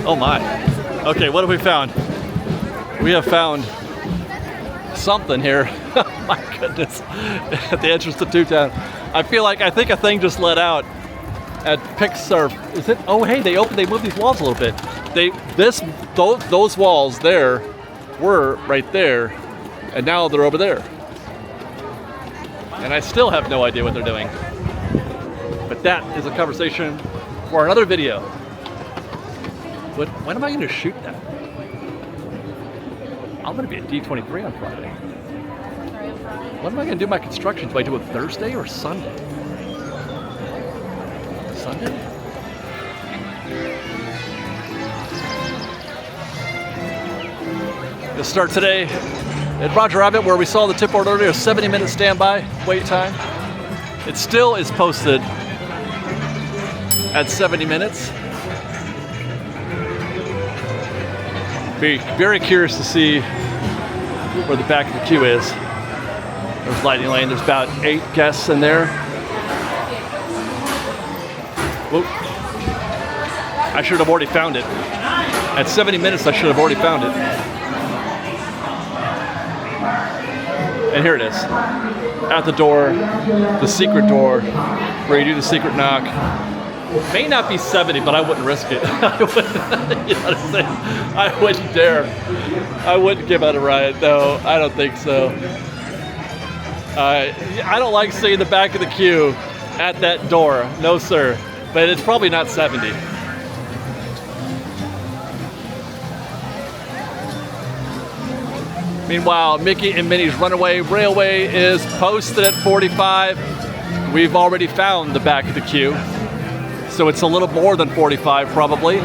[SPEAKER 1] Oh my. Okay, what have we found? We have found something here. Oh my goodness. At the entrance to Toontown. I think a thing just let out at Pixar. Is it? Oh hey, they moved these walls a little bit. Those walls there were right there, and now they're over there. And I still have no idea what they're doing. But that is a conversation for another video. But when am I going to shoot that? I'm going to be at D23 on Friday. When am I going to do my construction? Do I do it Thursday or Sunday? Sunday? We'll start today at Roger Rabbit, where we saw the tip board earlier, a 70-minute standby wait time. It still is posted at 70 minutes. Be very curious to see where the back of the queue is. There's Lightning Lane. There's about 8 guests in there. Whoop. I should have already found it. At 70 minutes, I should have already found it. And here it is. At the door, the secret door, where you do the secret knock. May not be 70, but I wouldn't risk it. I wouldn't, you know what I'm saying? I wouldn't dare. I wouldn't give out a ride. No, I don't think so. I don't like seeing the back of the queue at that door. No, sir. But it's probably not 70. Meanwhile, Mickey and Minnie's Runaway Railway is posted at 45. We've already found the back of the queue, so it's a little more than 45 probably.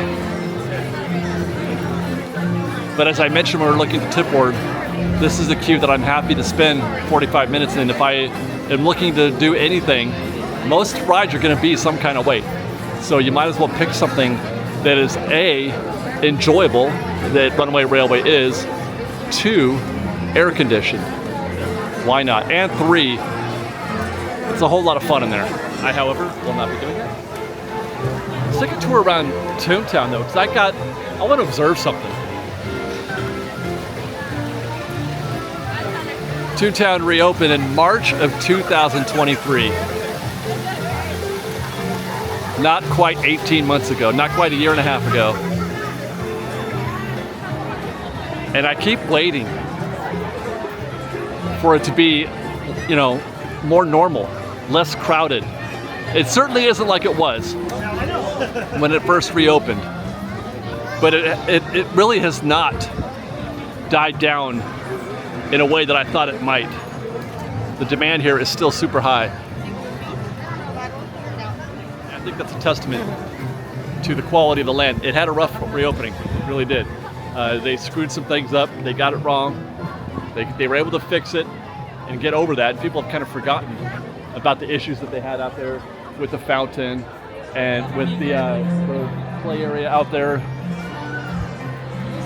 [SPEAKER 1] But as I mentioned when we were looking at the tip board, this is the queue that I'm happy to spend 45 minutes in. If I am looking to do anything, most rides are going to be some kind of wait. So you might as well pick something that is A, enjoyable, that Runaway Railway is, 2, air conditioned. Why not? And 3, it's a whole lot of fun in there. I, however, will not be doing that. Let's take a tour around Toontown though, because I want to observe something. Toontown reopened in March of 2023. Not quite 18 months ago, not quite a year and a half ago. And I keep waiting for it to be, you know, more normal, less crowded. It certainly isn't like it was when it first reopened. But it really has not died down in a way that I thought it might. The demand here is still super high. I think that's a testament to the quality of the land. It had a rough reopening, it really did. They screwed some things up, they got it wrong. They were able to fix it and get over that. And people have kind of forgotten about the issues that they had out there with the fountain and with the play area out there.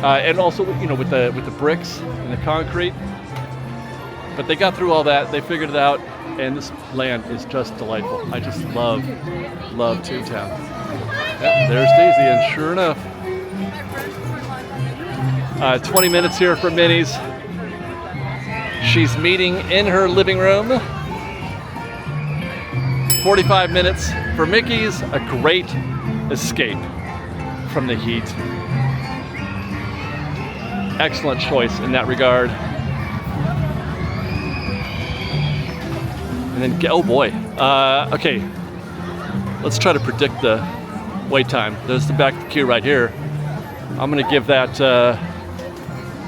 [SPEAKER 1] And also, you know, with the bricks and the concrete. But they got through all that, they figured it out, and this land is just delightful. I just love Toontown. Yep, there's Daisy, and sure enough, 20 minutes here for Minnie's. She's meeting in her living room. 45 minutes for Mickey's, a great escape from the heat. Excellent choice in that regard. And then, oh boy. Okay, let's try to predict the wait time. There's the back of the queue right here. I'm gonna give that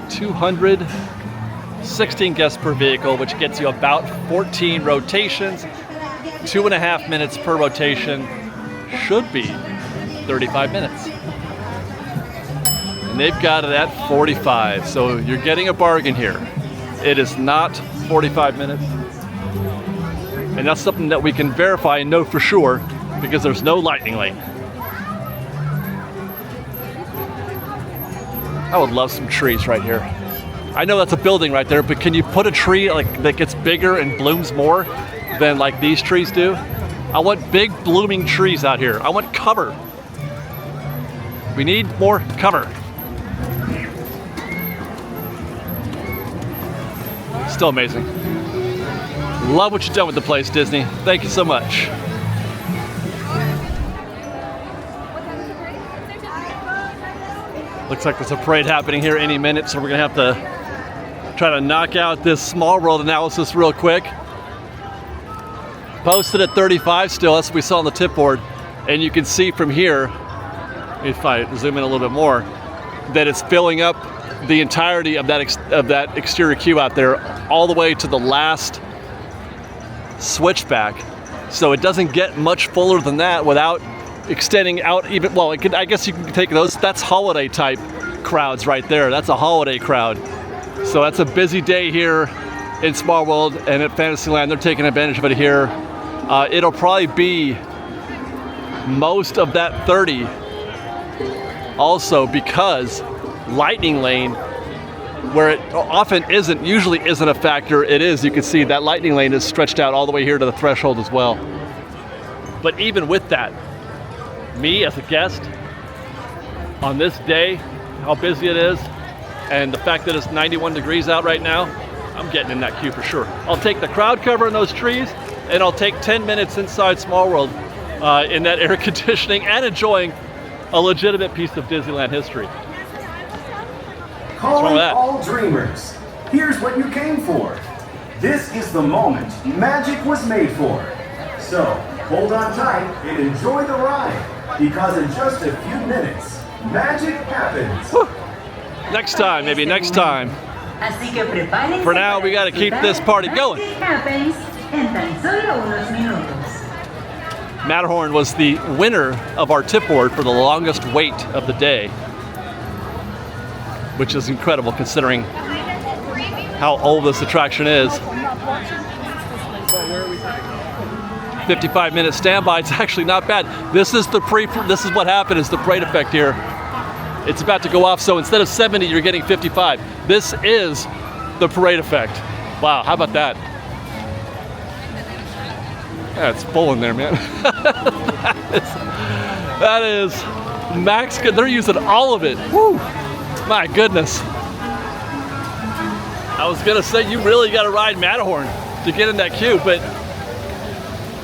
[SPEAKER 1] 216 guests per vehicle, which gets you about 14 rotations, 2.5 minutes per rotation, should be 35 minutes. And they've got it at 45, so you're getting a bargain here. It is not 45 minutes. And that's something that we can verify and know for sure because there's no lightning lane. I would love some trees right here. I know that's a building right there, but can you put a tree like that gets bigger and blooms more than like these trees do? I want big blooming trees out here. I want cover. We need more cover. Still amazing. Love what you've done with the place, Disney. Thank you so much. Looks like there's a parade happening here any minute, so we're gonna have to try to knock out this small world analysis real quick. Posted at 35 still, that's what we saw on the tip board. And you can see from here, if I zoom in a little bit more, that it's filling up the entirety of that exterior queue out there, all the way to the last switchback. So it doesn't get much fuller than that without extending out even, well, I guess you can take those, that's holiday type crowds right there. That's a holiday crowd. So that's a busy day here in Small World and at Fantasyland. They're taking advantage of it here. It'll probably be most of that 30 also because Lightning Lane, where it often isn't, usually isn't a factor, it is. You can see that Lightning Lane is stretched out all the way here to the threshold as well. But even with that, me as a guest on this day, how busy it is, and the fact that it's 91 degrees out right now, I'm getting in that queue for sure. I'll take the crowd cover in those trees, and I'll take 10 minutes inside Small World in that air conditioning and enjoying a legitimate piece of Disneyland history.
[SPEAKER 6] Calling all dreamers. Here's what you came for. This is the moment magic was made for. So, hold on tight and enjoy the ride, because in just a few minutes, magic happens.
[SPEAKER 1] Whew. Next time, maybe next time.
[SPEAKER 7] Así que prepárense.
[SPEAKER 1] For now, we
[SPEAKER 7] para
[SPEAKER 1] got to keep this
[SPEAKER 7] disfrutar
[SPEAKER 1] party going.
[SPEAKER 7] Magic Happens en tan solo unos minutos.
[SPEAKER 1] Matterhorn was the winner of our tip board for the longest wait of the day, which is incredible considering how old this attraction is. 55-minute standby. It's actually not bad. This is what happened is the parade effect here. It's about to go off, so instead of 70, you're getting 55. This is the parade effect. Wow, how about that? Yeah, it's full in there, man. that is max good. They're using all of it. Woo! My goodness. I was gonna say you really gotta ride Matterhorn to get in that queue, but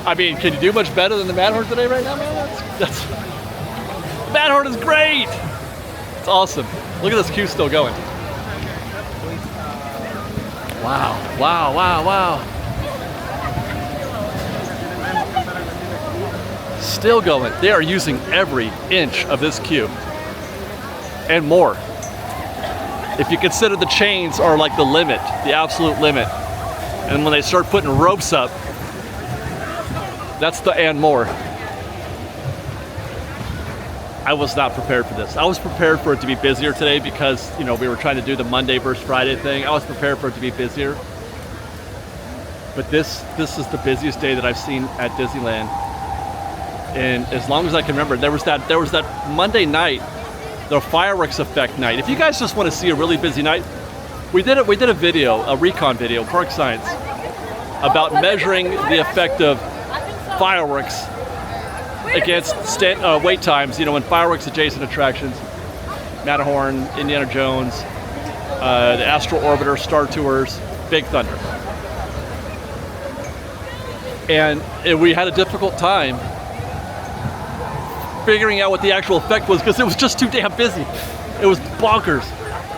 [SPEAKER 1] I mean, can you do much better than the Matterhorn today right now, man? That's Matterhorn is great. It's awesome. Look at this queue still going. Wow, wow, wow, wow. Still going. They are using every inch of this queue and more. If you consider the chains are like the limit, the absolute limit. And when they start putting ropes up, that's the and more. I was not prepared for this. I was prepared for it to be busier today because, you know, we were trying to do the Monday versus Friday thing. I was prepared for it to be busier. But this is the busiest day that I've seen at Disneyland. And as long as I can remember, there was that Monday night, the fireworks effect night. If you guys just want to see a really busy night, we did a video, a recon video, Park Science, about measuring the effect of fireworks against wait times, you know, in fireworks adjacent attractions, Matterhorn, Indiana Jones, the Astral Orbiter, Star Tours, Big Thunder. And we had a difficult time figuring out what the actual effect was because it was just too damn busy. It was bonkers.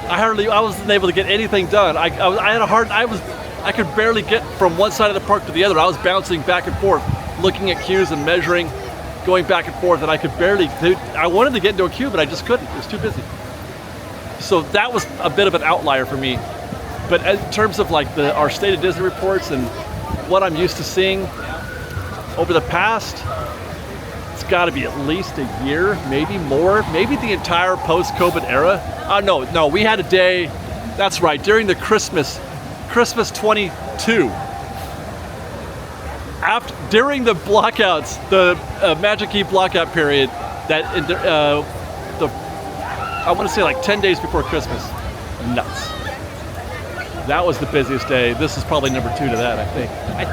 [SPEAKER 1] I wasn't able to get anything done. I could barely get from one side of the park to the other. I was bouncing back and forth, looking at queues and measuring, going back and forth, and I could barely, I wanted to get into a queue, but I just couldn't. It was too busy. So that was a bit of an outlier for me. But in terms of like our State of Disney reports and what I'm used to seeing over the past, it's got to be at least a year, maybe more, maybe the entire post-COVID era. No, we had a day, that's right, during the Christmas 22. During the blockouts, the Magic Key blockout period, I want to say like 10 days before Christmas. Nuts. That was the busiest day. This is probably number 2 to that, I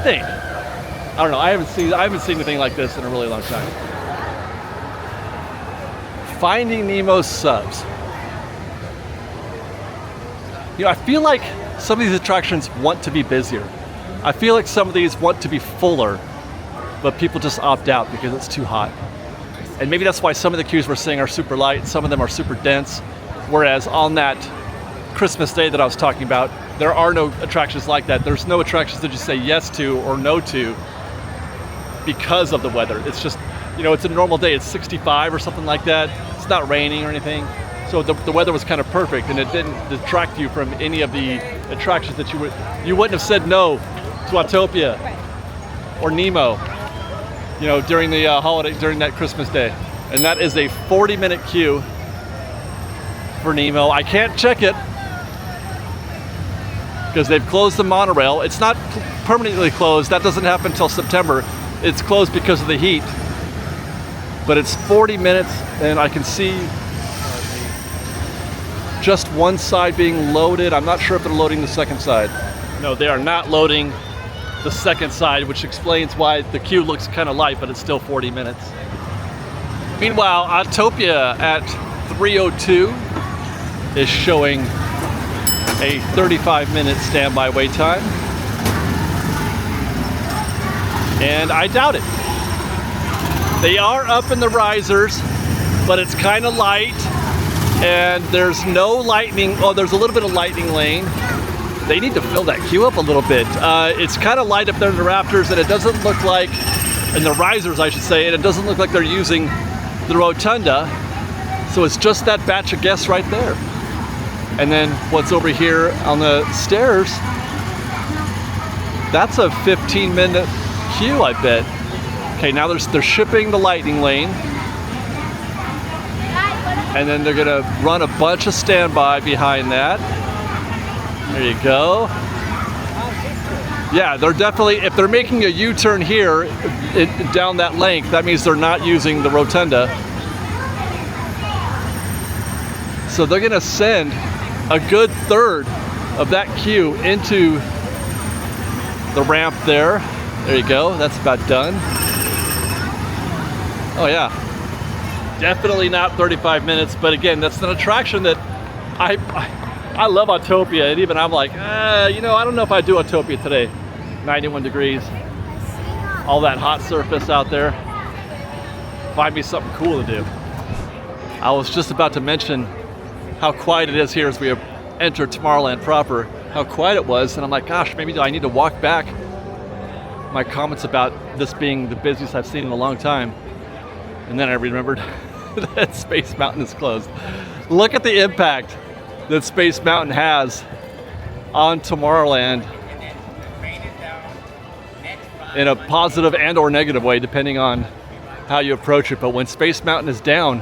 [SPEAKER 1] think. I don't know. I haven't seen anything like this in a really long time. Finding Nemo subs. You know, I feel like some of these attractions want to be busier. I feel like some of these want to be fuller, but people just opt out because it's too hot. And maybe that's why some of the queues we're seeing are super light, some of them are super dense, whereas on that Christmas day that I was talking about, there are no attractions like that. There's no attractions that you say yes to or no to because of the weather. It's just, you know, it's a normal day. It's 65 or something like that. It's not raining or anything. So the weather was kind of perfect, and it didn't detract you from any of the attractions that you wouldn't have said no to Autopia or Nemo, you know, during the holiday, during that Christmas day. And that is a 40-minute queue for Nemo. I can't check it because they've closed the monorail. It's not permanently closed. That doesn't happen until September. It's closed because of the heat. But it's 40 minutes, and I can see just one side being loaded. I'm not sure if they're loading the second side. No, they are not loading the second side, which explains why the queue looks kind of light, but it's still 40 minutes. Meanwhile, Autopia at 3:02 is showing a 35-minute standby wait time. And I doubt it. They are up in the risers, but it's kind of light, and there's no lightning. Oh, there's a little bit of lightning lane. They need to fill that queue up a little bit. It's kind of light up there in the rafters, and it doesn't look like, in the risers I should say, and it doesn't look like they're using the rotunda. So it's just that batch of guests right there. And then what's over here on the stairs, that's a 15-minute queue, I bet. Okay, now they're shipping the Lightning Lane. And then they're gonna run a bunch of standby behind that. There you go. Yeah, they're definitely, if they're making a U-turn here down that length, that means they're not using the rotunda. So they're gonna send a good third of that queue into the ramp there. There you go, that's about done. Oh yeah, definitely not 35 minutes, but again, that's an attraction that I love Autopia, and even I'm like, you know, I don't know if I do Autopia today. 91 degrees, all that hot surface out there. Find me something cool to do. I was just about to mention how quiet it is here as we enter Tomorrowland proper, how quiet it was, and I'm like, gosh, maybe I need to walk back my comments about this being the busiest I've seen in a long time. And then I remembered that Space Mountain is closed. Look at the impact that Space Mountain has on Tomorrowland in a positive and or negative way, depending on how you approach it. But when Space Mountain is down,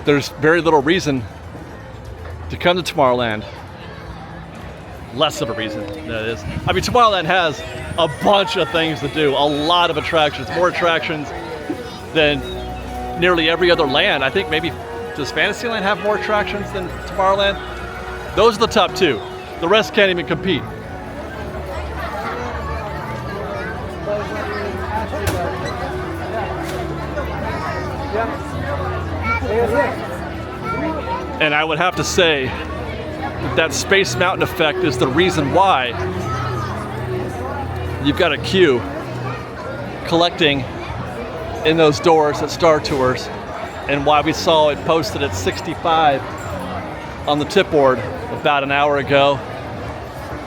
[SPEAKER 1] there's very little reason to come to Tomorrowland. Less of a reason, that is. I mean, Tomorrowland has a bunch of things to do, a lot of attractions, more attractions than nearly every other land. I think maybe, does Fantasyland have more attractions than Tomorrowland? Those are the top two. The rest can't even compete. And I would have to say that Space Mountain effect is the reason why you've got a queue collecting in those doors at Star Tours, and why we saw it posted at 65 on the tip board about an hour ago,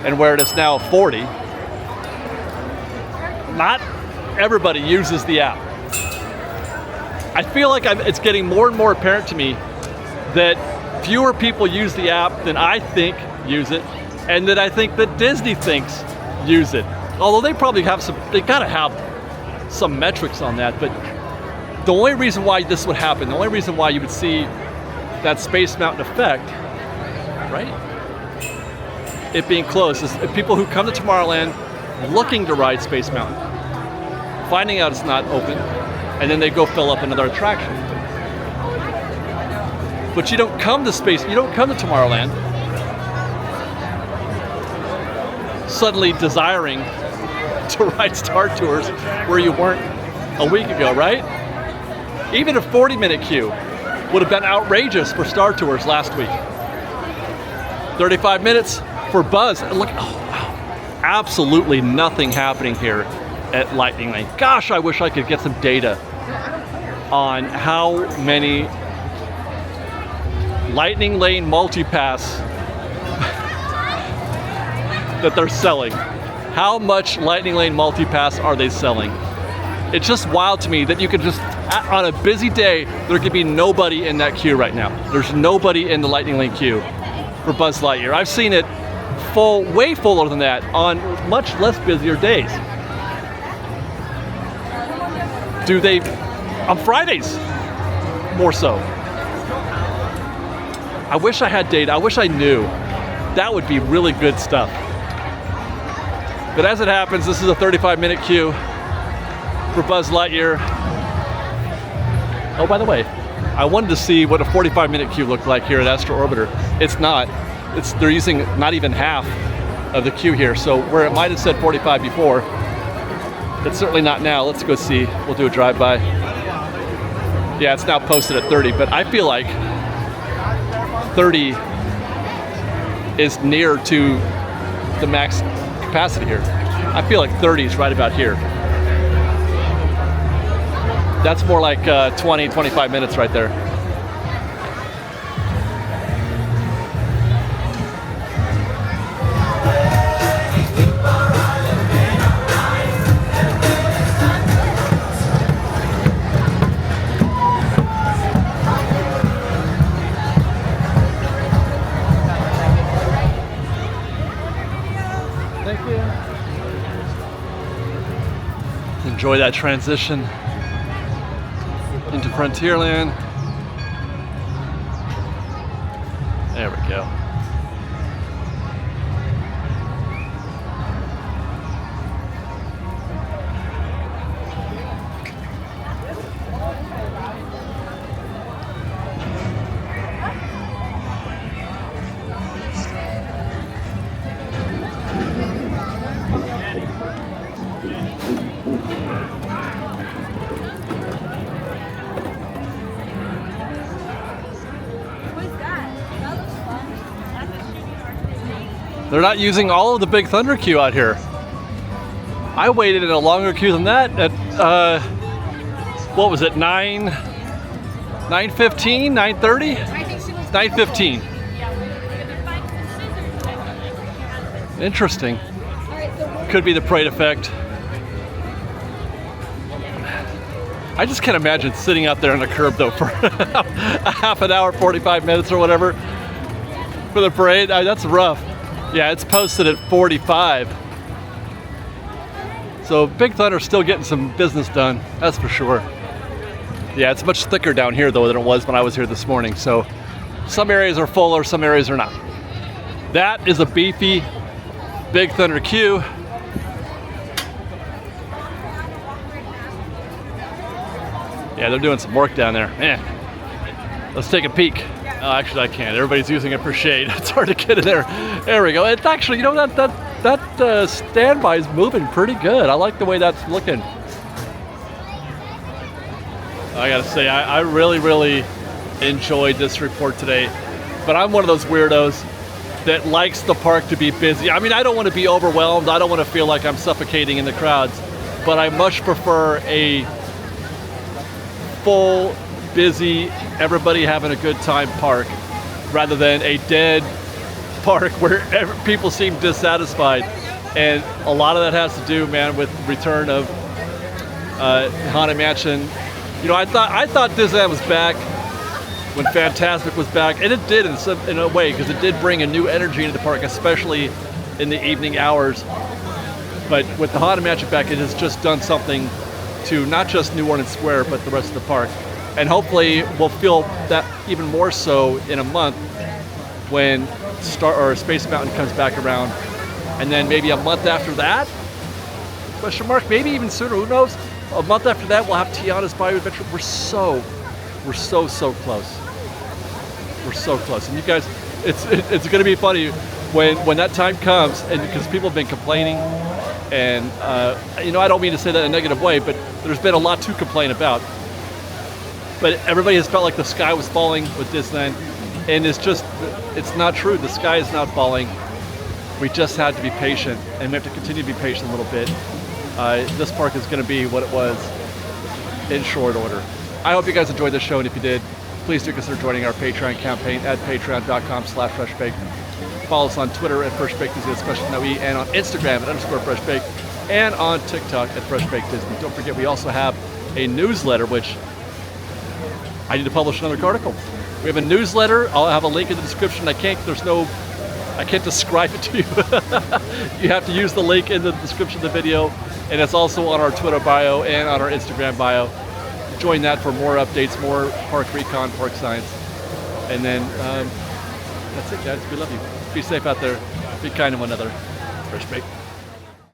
[SPEAKER 1] and where it is now 40. Not everybody uses the app. I feel like it's getting more and more apparent to me that fewer people use the app than I think use it, and that I think that Disney thinks use it. Although they probably have they gotta have some metrics on that, but the only reason why this would happen, the only reason why you would see that Space Mountain effect, right? It being closed, is people who come to Tomorrowland looking to ride Space Mountain, finding out it's not open, and then they go fill up another attraction. But you don't come to Tomorrowland suddenly desiring to ride Star Tours where you weren't a week ago, right? Even a 40-minute queue would have been outrageous for Star Tours last week. 35 minutes for Buzz. Look, oh wow, absolutely nothing happening here at Lightning Lane. Gosh, I wish I could get some data on how many Lightning Lane multi-pass that they're selling. How much Lightning Lane multi-pass are they selling? It's just wild to me that you could just, on a busy day, there could be nobody in that queue right now. There's nobody in the Lightning Lane queue for Buzz Lightyear. I've seen it full, way fuller than that on much less busier days. Do they, on Fridays, more so. I wish I had data, I wish I knew. That would be really good stuff. But as it happens, this is a 35-minute queue for Buzz Lightyear. Oh, by the way, I wanted to see what a 45-minute queue looked like here at Astro Orbiter. It's not. They're using not even half of the queue here. So where it might have said 45 before, it's certainly not now. Let's go see. We'll do a drive-by. Yeah, it's now posted at 30, but I feel like 30 is near to the max capacity here. I feel like 30 is right about here. That's more like 20, 25 minutes right there. Thank you. Enjoy that transition into Frontierland. There we go. They're not using all of the Big Thunder queue out here. I waited in a longer queue than that at, what was it, 9:15, 9:30? 9:15. Interesting. Could be the parade effect. I just can't imagine sitting out there on the curb though for a half an hour, 45 minutes or whatever for the parade. That's rough. Yeah, it's posted at 45. So Big Thunder's still getting some business done, that's for sure. Yeah, it's much thicker down here though than it was when I was here this morning. So some areas are fuller, some areas are not. That is a beefy Big Thunder queue. Yeah, they're doing some work down there. Man, let's take a peek. Oh, actually, I can't. Everybody's using it for shade. It's hard to get in there. There we go. It's actually, you know, that standby is moving pretty good. I like the way that's looking. I gotta say, I really, really enjoyed this report today. But I'm one of those weirdos that likes the park to be busy. I mean, I don't want to be overwhelmed. I don't want to feel like I'm suffocating in the crowds. But I much prefer a full, busy, everybody having a good time park rather than a dead park where people seem dissatisfied. And a lot of that has to do, man, with return of Haunted Mansion. You know, I thought Disneyland was back when Fantastic was back, and it did in a way, because it did bring a new energy into the park, especially in the evening hours. But with the Haunted Mansion back, it has just done something to not just New Orleans Square, but the rest of the park. And hopefully we'll feel that even more so in a month when Space Mountain comes back around. And then maybe a month after that, question mark, maybe even sooner, who knows? A month after that, we'll have Tiana's Bayou Adventure. We're so close. We're so close. And you guys, it's gonna be funny when that time comes, and because people have been complaining, and you know, I don't mean to say that in a negative way, but there's been a lot to complain about. But everybody has felt like the sky was falling with Disneyland, and it's not true. The sky is not falling. We just had to be patient, and we have to continue to be patient a little bit. This park is going to be what it was in short order. I hope you guys enjoyed this show, and if you did, please do consider joining our Patreon campaign at patreon.com/freshbaked. Follow us on Twitter at freshbakedisney, and on Instagram at _freshbaked, and on TikTok at freshbakedisney. Don't forget, we also have a newsletter, which I need to publish another article. We have a newsletter. I'll have a link in the description. I can't describe it to you. You have to use the link in the description of the video, and it's also on our Twitter bio and on our Instagram bio. Join that for more updates, more park recon, park science. And then that's it, guys. We love you. Be safe out there. Be kind to one another. Fresh Baked.